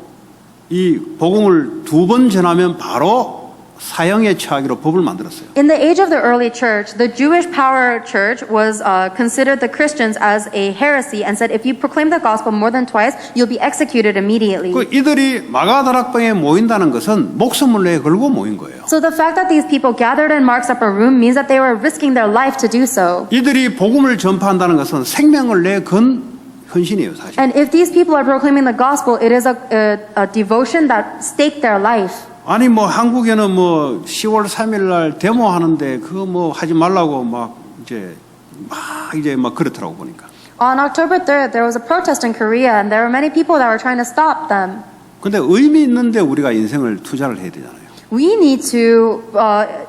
이 복음을 2번 전하면 바로 사형에 처하기로 법을 만들었어요. In the age of the early church, the Jewish power church was considered the Christians as a heresy and said if you proclaim the gospel more than twice, you'll be executed immediately. 그 이들이 마가다락방에 모인다는 것은 목숨을 내 걸고 모인 거예요. So the fact that these people gathered in Mark's upper room means that they were risking their life to do so. 이들이 복음을 전파한다는 것은 생명을 내 건 헌신이에요, 사실. And if these people are proclaiming the gospel, it is a devotion that staked their life. 아니 뭐 한국에는 뭐 10월 3일 날 데모하는데 그거 뭐 하지 말라고 막 이제 막 그렇더라고 보니까. On October 3rd, there was a protest in Korea, and there were many people that were trying to stop them. 근데 의미 있는데 우리가 인생을 투자를 해야 되잖아요. We need to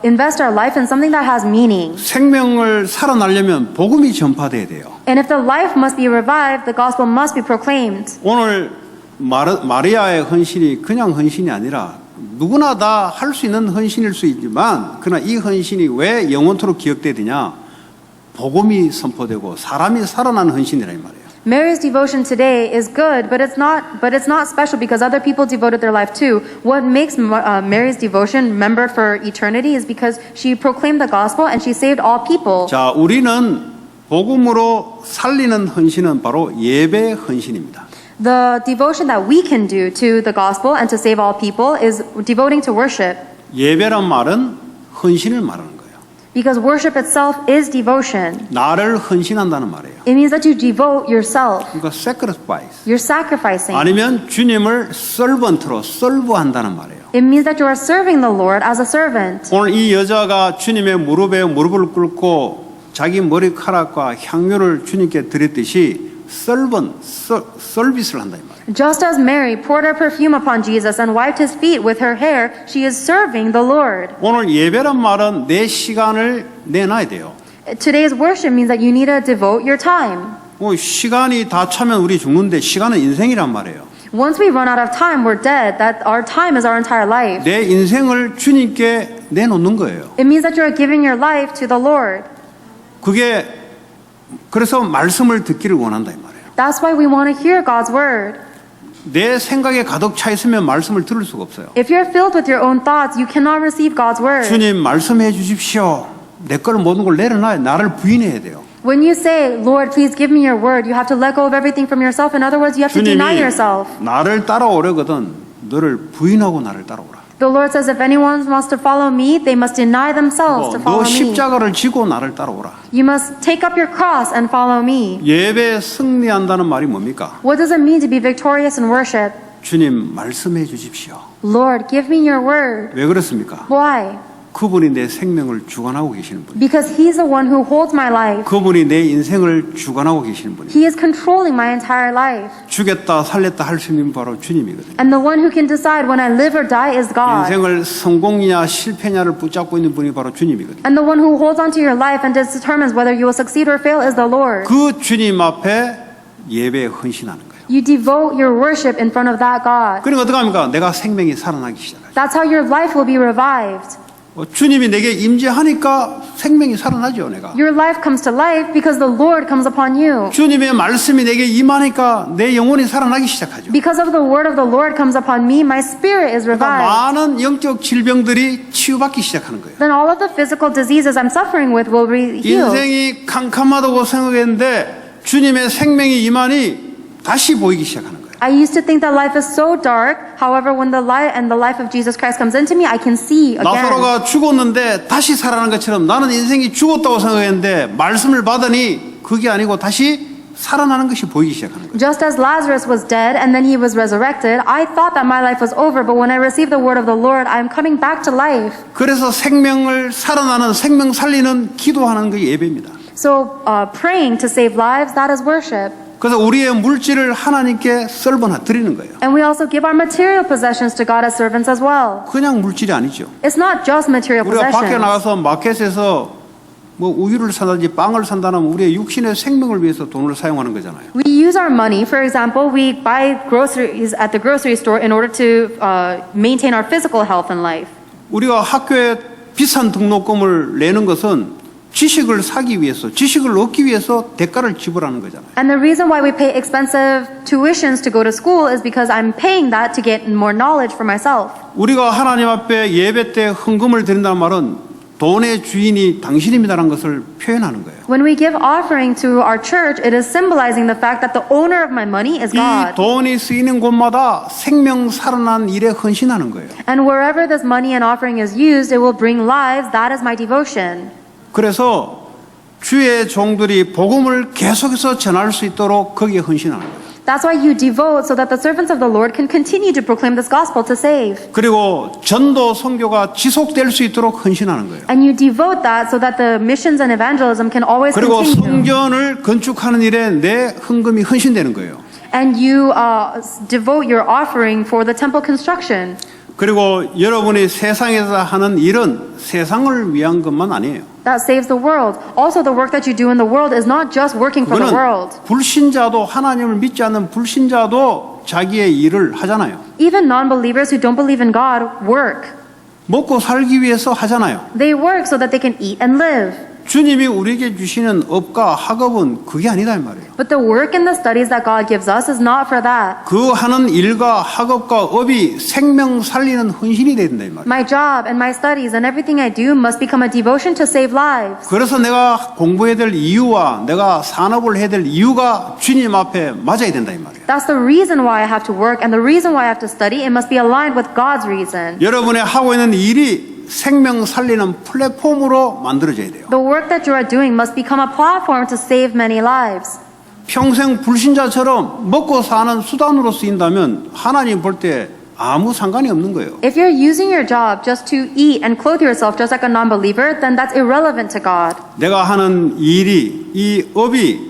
invest our life in something that has meaning. 생명을 살아나려면 복음이 전파돼야 돼요. And if the life must be revived, the gospel must be proclaimed. 오늘 마리아의 헌신이 그냥 헌신이 아니라 누구나 다 할 수 있는 헌신일 수 있지만 그러나 이 헌신이 왜 영원토록 기억돼야 되냐? 복음이 선포되고 사람이 살아나는 헌신이라 이 말이에요. Mary's devotion today is good, but it's not special because other people devoted their life too. What makes Mary's devotion remembered for eternity is because she proclaimed the gospel and she saved all people. 자, 우리는 복음으로 살리는 헌신은 바로 예배 헌신입니다. The devotion that we can do to the gospel and to save all people is devoting to worship. 예배란 말은 헌신을 말하는 거예요. Because worship itself is devotion. 나를 헌신한다는 말이에요. It means that you devote yourself. 그러니까 sacrifice. You're sacrificing. 아니면 주님을 servant로 serve한다는 말이에요. It means that you are serving the Lord as a servant. 오늘 이 여자가 주님의 무릎에 무릎을 꿇고 자기 머리카락과 향유를 주님께 드렸듯이 서비스를 한다 이 말이에요. Just as Mary poured her perfume upon Jesus and wiped his feet with her hair, she is serving the Lord. 오늘 예배란 말은 내 시간을 내놔야 돼요. Today's worship means that you need to devote your time. 시간이 다 차면 우리 죽는데 시간은 인생이란 말이에요. Once we run out of time, we're dead. That our time is our entire life. 내 인생을 주님께 내놓는 거예요. It means that you are giving your life to the Lord. 그게 그래서 말씀을 듣기를 원한다 이 말이에요. That's why we want to hear God's word. 내 생각에 가득 차 있으면 말씀을 들을 수가 없어요. If you're filled with your own thoughts, you cannot receive God's word. 주님 말씀해 주십시오. 내 걸 모든 걸 내려놔야 나를 부인해야 돼요. When you say, Lord, please give me your word, you have to let go of everything from yourself. In other words, you have to deny yourself. 나를 따라오려거든 너를 부인하고 나를 따라오라. The Lord says, if anyone wants to follow me, they must deny themselves to follow 너 me. 십자가를 지고 나를 따라오라. You must take up your cross and follow me. 예배에 승리한다는 말이 뭡니까? What does it mean to be victorious in worship? 주님 말씀해 주십시오. Lord, give me your word. 왜 그렇습니까? Why? 그분이 내 생명을 주관하고 계시는 분. Because He's the one who holds my life. 그분이 내 인생을 주관하고 계시는 분이에요. He is controlling my entire life. 죽였다 살렸다 할 수 있는 바로 주님이거든요. And the one who can decide when I live or die is God. 인생을 성공이냐 실패냐를 붙잡고 있는 분이 바로 주님이거든요. And the one who holds onto your life and determines whether you will succeed or fail is the Lord. 그 주님 앞에 예배에 헌신하는 거예요. You devote your worship in front of that God. 그러니까 어떻게 합니까? 내가 생명이 살아나기 시작해요. That's how your life will be revived. 주님이 내게 임재하니까 생명이 살아나죠, 내가. Your life comes to life because the Lord comes upon you. 주님의 말씀이 내게 임하니까 내 영혼이 살아나기 시작하죠. Because of the word of the Lord comes upon me, my spirit is 그러니까 revived. 많은 영적 질병들이 치유받기 시작하는 거예요. Then all of the physical diseases I'm suffering with will be healed. 인생이 캄캄하다고 생각했는데 주님의 생명이 임하니 다시 보이기 시작하는 거예요. I used to think that life is so dark. However, when the light and the life of Jesus Christ comes into me, I can see again. 나사로가 죽었는데 다시 살아난 것처럼 나는 인생이 죽었다고 생각했는데 말씀을 받으니 그게 아니고 다시 살아나는 것이 보이기 시작하는 거예요. Just as Lazarus was dead and then he was resurrected, I thought that my life was over, but when I received the word of the Lord, I'm coming back to life. 그래서 생명을 살아나는 생명 살리는 기도하는 게 예배입니다. So praying to save lives, that is worship. 그래서 우리의 물질을 하나님께 썰번하 드리는 거예요. And we also give our material possessions to God as servants as well. 그냥 물질이 아니죠. It's not just material 우리가 밖에 possessions. 나가서 마켓에서 뭐 우유를 산다든지 빵을 산다면 우리의 육신의 생명을 위해서 돈을 사용하는 거잖아요. We use our money. For example, we buy groceries at the grocery store in order to maintain our physical health and life. 우리가 학교에 비싼 등록금을 내는 것은 지식을 사기 위해서, 지식을 얻기 위해서 대가를 지불하는 거잖아요. And the reason why we pay expensive tuitions to go to school is because I'm paying that to get more knowledge for myself. 우리가 하나님 앞에 예배 때 헌금을 드린다는 말은 돈의 주인이 당신입니다라는 것을 표현하는 거예요. When we give offering to our church, it is symbolizing the fact that the owner of my money is 이 God. 돈이 쓰이는 곳마다 생명 살아난 일에 헌신하는 거예요. And wherever this money and offering is used, it will bring lives. That is my devotion. 그래서 주의 종들이 복음을 계속해서 전할 수 있도록 거기에 헌신하는 거예요. That's why you devote so that the servants of the Lord can continue to proclaim this gospel to save. 그리고 전도 선교가 지속될 수 있도록 헌신하는 거예요. And you devote that so that the missions and evangelism can always 그리고 continue. 성전을 건축하는 일에 내 헌금이 헌신되는 거예요. And you devote your offering for the temple construction. 그리고 여러분이 세상에서 하는 일은 세상을 위한 것만 아니에요. That saves the world. Also, the work that you do in the world is not just working for the world. 그거는 불신자도 하나님을 믿지 않는 불신자도 자기의 일을 하잖아요. Even non-believers who don't believe in God work. 먹고 살기 위해서 하잖아요. They work so that they can eat and live. 주님이 우리에게 주시는 업과 학업은 그게 아니다 이 말이에요. But the work and the studies that God gives us is not for that. 그 하는 일과 학업과 업이 생명 살리는 헌신이 돼야 된다 이 말이에요. My job and my studies and everything I do must become a devotion to save lives. 그래서 내가 공부해야 될 이유와 내가 산업을 해야 될 이유가 주님 앞에 맞아야 된다 이 말이에요. That's the reason why I have to work and the reason why I have to study. It must be aligned with God's reason. 여러분의 하고 있는 일이 생명 살리는 플랫폼으로 만들어져야 돼요. The work that you are doing must become a platform to save many lives. 평생 불신자처럼 먹고 사는 수단으로 쓰인다면 하나님 볼 때 아무 상관이 없는 거예요. If you're using your job just to eat and clothe yourself just like a non-believer, then that's irrelevant to God. 내가 하는 일이 이 업이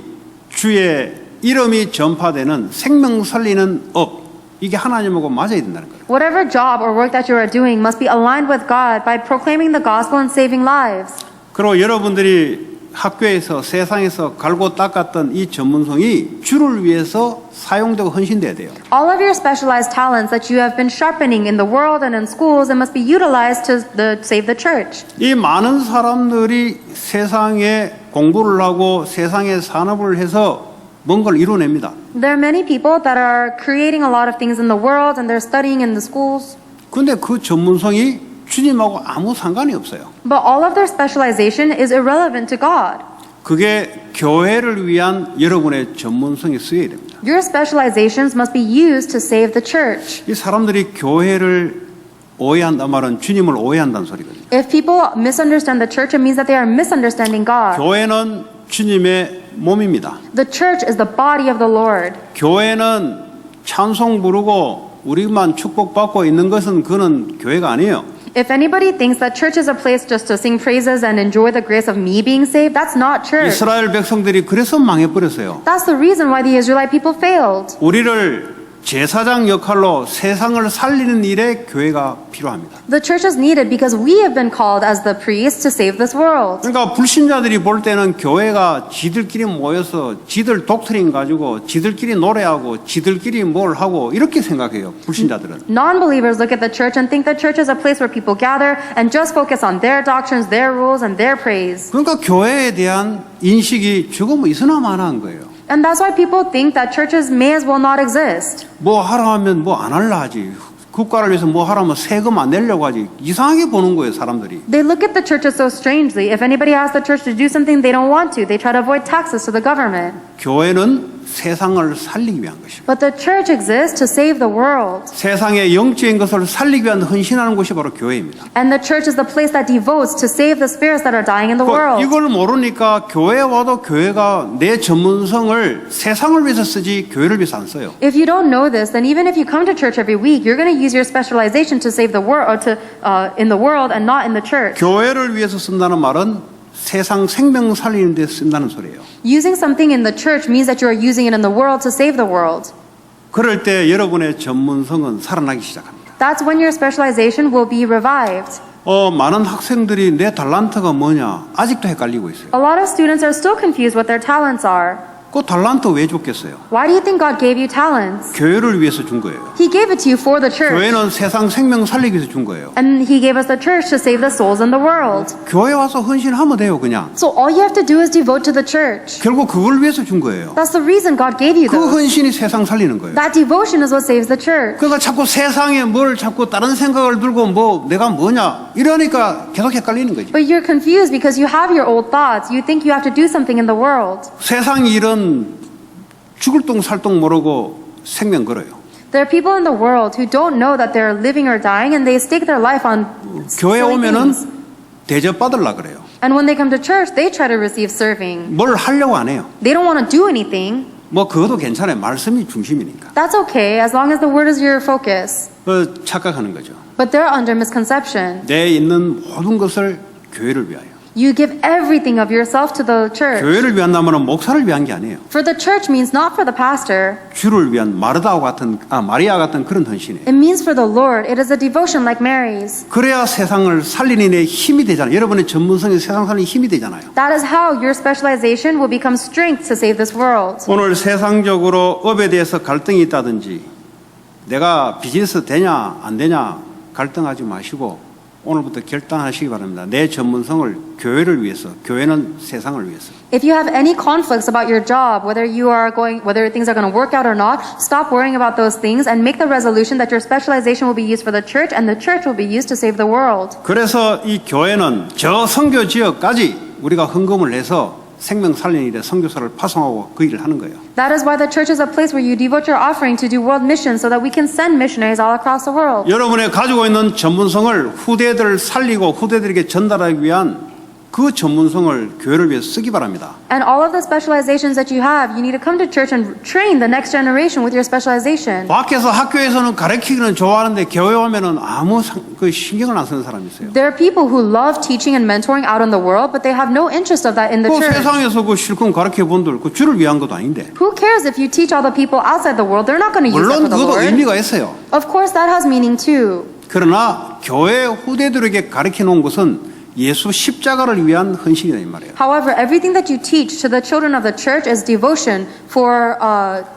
주의 이름이 전파되는 생명 살리는 업 이게 하나님하고 맞아야 된다는 거예요. Whatever job or work that you are doing must be aligned with God by proclaiming the gospel and saving lives. 그리고 여러분들이 학교에서 세상에서 갈고 닦았던 이 전문성이 주를 위해서 사용되고 헌신돼야 돼요. All of your specialized talents that you have been sharpening in the world and in schools, it must be utilized to save the church. 이 많은 사람들이 세상에 공부를 하고 세상에 산업을 해서 뭔가를 이루어냅니다. There are many people that are creating a lot of things in the world and they're studying in the schools. 근데 그 전문성이 주님하고 아무 상관이 없어요. But all of their specialization is irrelevant to God. 그게 교회를 위한 여러분의 전문성이 쓰여야 됩니다. Your specializations must be used to save the church. 이 사람들이 교회를 오해한단 말은 주님을 오해한다는 소리거든요. If people misunderstand the church, it means that they are misunderstanding God. 교회는 주님의 몸입니다. The church is the body of the Lord. 교회는 찬송 부르고 우리만 축복받고 있는 것은 그는 교회가 아니에요. If anybody thinks that church is a place just to sing praises and enjoy the grace of me being saved, that's not church. 이스라엘 백성들이 그래서 망해버렸어요. That's the reason why the Israelite people failed. 우리를 제사장 역할로 세상을 살리는 일에 교회가 필요합니다. The church is needed because we have been called as the priests to save this world. 그러니까 불신자들이 볼 때는 교회가 지들끼리 모여서 지들 독트린 가지고 지들끼리 노래하고 지들끼리 뭘 하고 이렇게 생각해요. 불신자들은. Non-believers look at the church and think the church is a place where people gather and just focus on their doctrines, their rules, and their praise. 그러니까 교회에 대한 인식이 조금 있으나마나한 거예요. And that's why people think that churches may as well not exist. 뭐 하라 하면 뭐 안 할라 하지. 국가를 위해서 뭐 하라면 세금 안 내려고 하지. 이상하게 보는 거예요, 사람들이. They look at the churches so strangely. If anybody asks the church to do something they don't want to, they try to avoid taxes to the government. 교회는 세상을 살리기 위한 것입니다. But the church exists to save the world. 세상의 영적인 것을 살리기 위한 헌신하는 곳이 바로 교회입니다. And the church is the place that devotes to save the spirits that are dying in the world. 이걸 모르니까 교회에 와도 교회가 내 전문성을 세상을 위해서 쓰지 교회를 위해서 안 써요. If you don't know this, then even if you come to church every week, you're going to use your specialization to save the world, or in the world, and not in the church. 교회를 위해서 쓴다는 말은 세상 생명 살리는 데 쓴다는 소리예요. Using something in the church means that you are using it in the world to save the world. 그럴 때 여러분의 전문성은 살아나기 시작합니다. That's when your specialization will be revived. 많은 학생들이 내 달란트가 뭐냐 아직도 헷갈리고 있어요. A lot of students are still confused what their talents are. 그 달란트 왜 줬겠어요? Why do you think God gave you talents? 교회를 위해서 준 거예요. He gave it to you for the church. 교회는 세상 생명 살리기 위해서 준 거예요. And He gave us the church to save the souls in the world. 교회 와서 헌신하면 돼요, 그냥. So all you have to do is devote to the church. 결국 그걸 위해서 준 거예요. That's the reason God gave you 그 those. 헌신이 세상 살리는 거예요. That devotion is what saves the church. 그러니까 자꾸 세상에 뭘 자꾸 다른 생각을 들고 뭐 내가 뭐냐 이러니까 계속 헷갈리는 거지. But you're confused because you have your old thoughts. You think you have to do something in the world. 세상 일은 죽을 똥 살 똥 모르고 생명 걸어요. There are people in the world who don't know that they're living or dying and they stake their life on 교회 silly 오면은 things. 대접 받으려 그래요. And when they come to church, they try to receive serving. 뭘 하려고 안 해요. They don't want to do anything. 뭐 그것도 괜찮아요. 말씀이 중심이니까. That's okay as long as the word is your focus. 착각하는 거죠. But they're under misconception. 내 있는 모든 것을 교회를 위하여. You give everything of yourself to the church. 교회를 위한다면 목사를 위한 게 아니에요. For the church means not for the pastor. 주를 위한 마리아 같은 그런 헌신이에요. It means for the Lord. It is a devotion like Mary's. 그래야 세상을 살리는 데 힘이 되잖아요. 여러분의 전문성이 세상 살리는 힘이 되잖아요. That is how your specialization will become strength to save this world. 오늘 세상적으로 업에 대해서 갈등이 있다든지 내가 비즈니스 되냐 안 되냐 갈등하지 마시고 오늘부터 결단하시기 바랍니다. 내 전문성을 교회를 위해서, 교회는 세상을 위해서. If you have any conflicts about your job, whether things are going to work out or not, stop worrying about those things and make the resolution that your specialization will be used for the church and the church will be used to save the world. 그래서 이 교회는 저 선교 지역까지 우리가 헌금을 해서 생명 살리는 일에 선교사를 파송하고 그 일을 하는 거예요. That is why the church is a place where you devote your offering to do world missions so that we can send missionaries all across the world. 여러분의 가지고 있는 전문성을 후대들을 살리고 후대들에게 전달하기 위한 그 전문성을 교회를 위해서 쓰기 바랍니다. And all of the specializations that you have, you need to come to church and train the next generation with your specialization. 밖에서 학교에서는 가르치기는 좋아하는데 교회 오면은 아무 신경을 안 쓰는 사람이 있어요. There are people who love teaching and mentoring out in the world, but they have no interest of that in the 그 church. 세상에서 그 실컷 가르쳐 본들 그 주를 위한 것도 아닌데. Who cares if you teach all the people outside the world? They're not going to use that 물론 for the 그것도 Lord. 의미가 있어요. Of course, that has meaning too. 그러나 교회 후대들에게 가르쳐 놓은 것은 예수 십자가를 위한 헌신이다 이 말이에요. However, everything that you teach to the children of the church is devotion for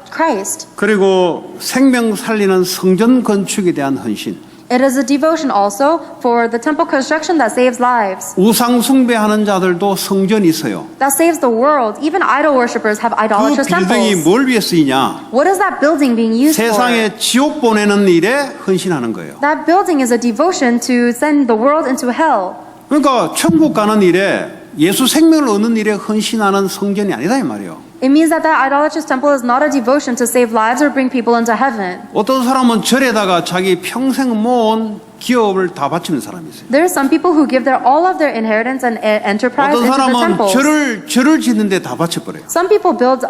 Christ. 그리고 생명 살리는 성전 건축에 대한 헌신. It is a devotion also for the temple construction that saves lives. 우상 숭배하는 자들도 성전이 있어요. That saves the world. Even idol worshippers have 그 idolatrous 빌딩이 temples. 뭘 위해 쓰이냐? What is that building being used for? 세상에 지옥 보내는 일에 헌신하는 거예요. That building is a devotion to send the world into hell. 그러니까 천국 가는 일에 예수 생명을 얻는 일에 헌신하는 성전이 아니다 이 말이에요. It means that idolatrous temple is not a devotion to save lives or bring people into heaven. 어떤 사람은 절에다가 자기 평생 모은 기업을 다 바치는 사람이 있어요. There are some people who give all of their inheritance and enterprise 어떤 into the 사람은 temples. 절을 짓는데 다 바쳐버려요. Some people build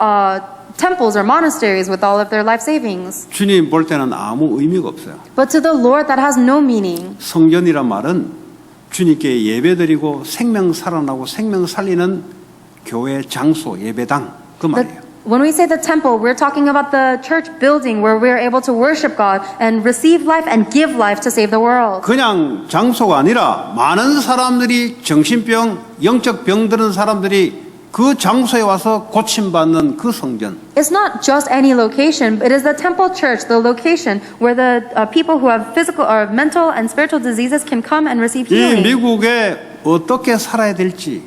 temples or monasteries with all of their life savings. 주님 볼 때는 아무 의미가 없어요. But to the Lord, that has no meaning. 성전이란 말은 주님께 예배드리고 생명 살아나고 생명 살리는 교회 장소 예배당 그 말이에요. When we say the temple, we're talking about the church building where we're able to worship God and receive life and give life to save the world. 그냥 장소가 아니라 많은 사람들이 정신병, 영적 병 드는 사람들이 그 장소에 와서 고침받는 그 성전. It's not just any location, it is the temple church, the location where the people who have physical or mental and spiritual diseases can come and receive 이 healing. 미국에 어떻게 살아야 될지,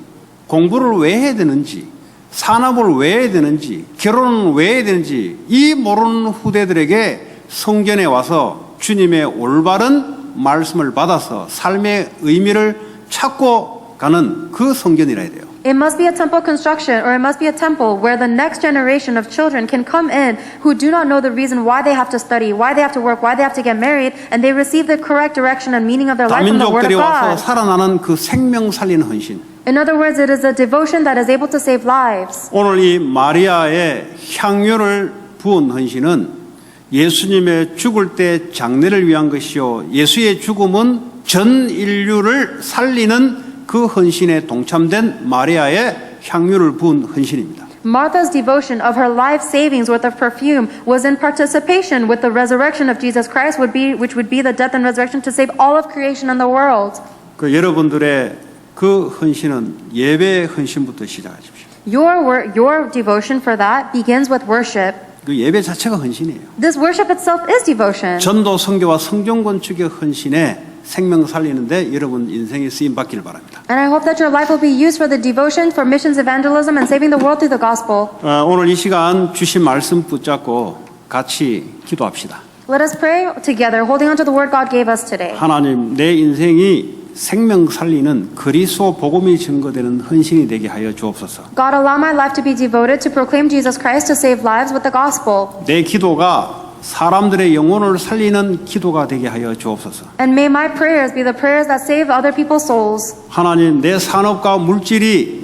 공부를 왜 해야 되는지, 산업을 왜 해야 되는지, 결혼은 왜 해야 되는지 이 모르는 후대들에게 성전에 와서 주님의 올바른 말씀을 받아서 삶의 의미를 찾고 가는 그 성전이라 해야 돼요. It must be a temple construction, or it must be a temple where the next generation of children can come in who do not know the reason why they have to study, why they have to work, why they have to get married, and they receive the correct direction and meaning of their life from the Word 다민족들이 of 와서 God. 살아나는 그 생명 살리는 헌신. In other words, it is a devotion that is able to save lives. 오늘 이 마리아의 향유를 부은 헌신은 예수님의 죽을 때 장례를 위한 것이요, 예수의 죽음은 전 인류를 살리는 그 헌신에 동참된 마리아의 향유를 부은 헌신입니다. Martha's devotion of her life savings worth of perfume was in participation with the resurrection of Jesus Christ, which would be the death and resurrection to save all of creation and the world. 그 여러분들의 그 헌신은 예배의 헌신부터 시작하십시오. Your devotion for that begins with worship. 그 예배 자체가 헌신이에요. This worship itself is devotion. 전도 선교와 성경 건축의 헌신에 생명 살리는데 여러분 인생이 쓰임 받기를 바랍니다. And I hope that your life will be used for the devotion for missions evangelism and saving the world through the gospel. 오늘 이 시간 주신 말씀 붙잡고 같이 기도합시다. Let us pray together, holding on to the word God gave us today. 하나님, 내 인생이 생명 살리는 그리스도 복음이 증거되는 헌신이 되게 하여 주옵소서. God, allow my life to be devoted to proclaim Jesus Christ, to save lives with the gospel. 내 기도가 사람들의 영혼을 살리는 기도가 되게 하여 주옵소서. And may my prayers be the prayers that save other people's souls. 하나님, 내 산업과 물질이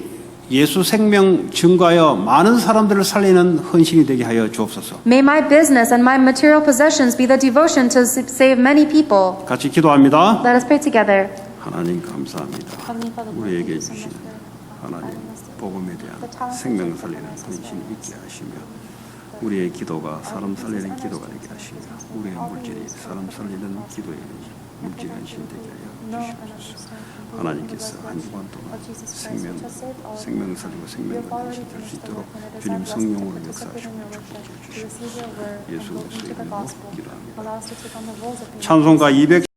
예수 생명 증거하여 많은 사람들을 살리는 헌신이 되게 하여 주옵소서. May my business and my material possessions be the devotion to save many people. 같이 기도합니다. Let us pray together. 하나님 감사합니다. 우리에게 주신 하나님 복음에 대한 생명 살리는 헌신이 있게 하시며 우리의 기도가 사람 살리는 기도가 되게 하시며 우리의 물질이 사람 살리는 기도의 물질 헌신 되게 하여 주시옵소서. 하나님께서 한 주간 동안 생명 살리고 생명 헌신 될 수 있도록 주님 성령으로 역사하시고 축복해 주시옵소서. 예수 그리스도의 이름으로 기도합니다. 찬송가 200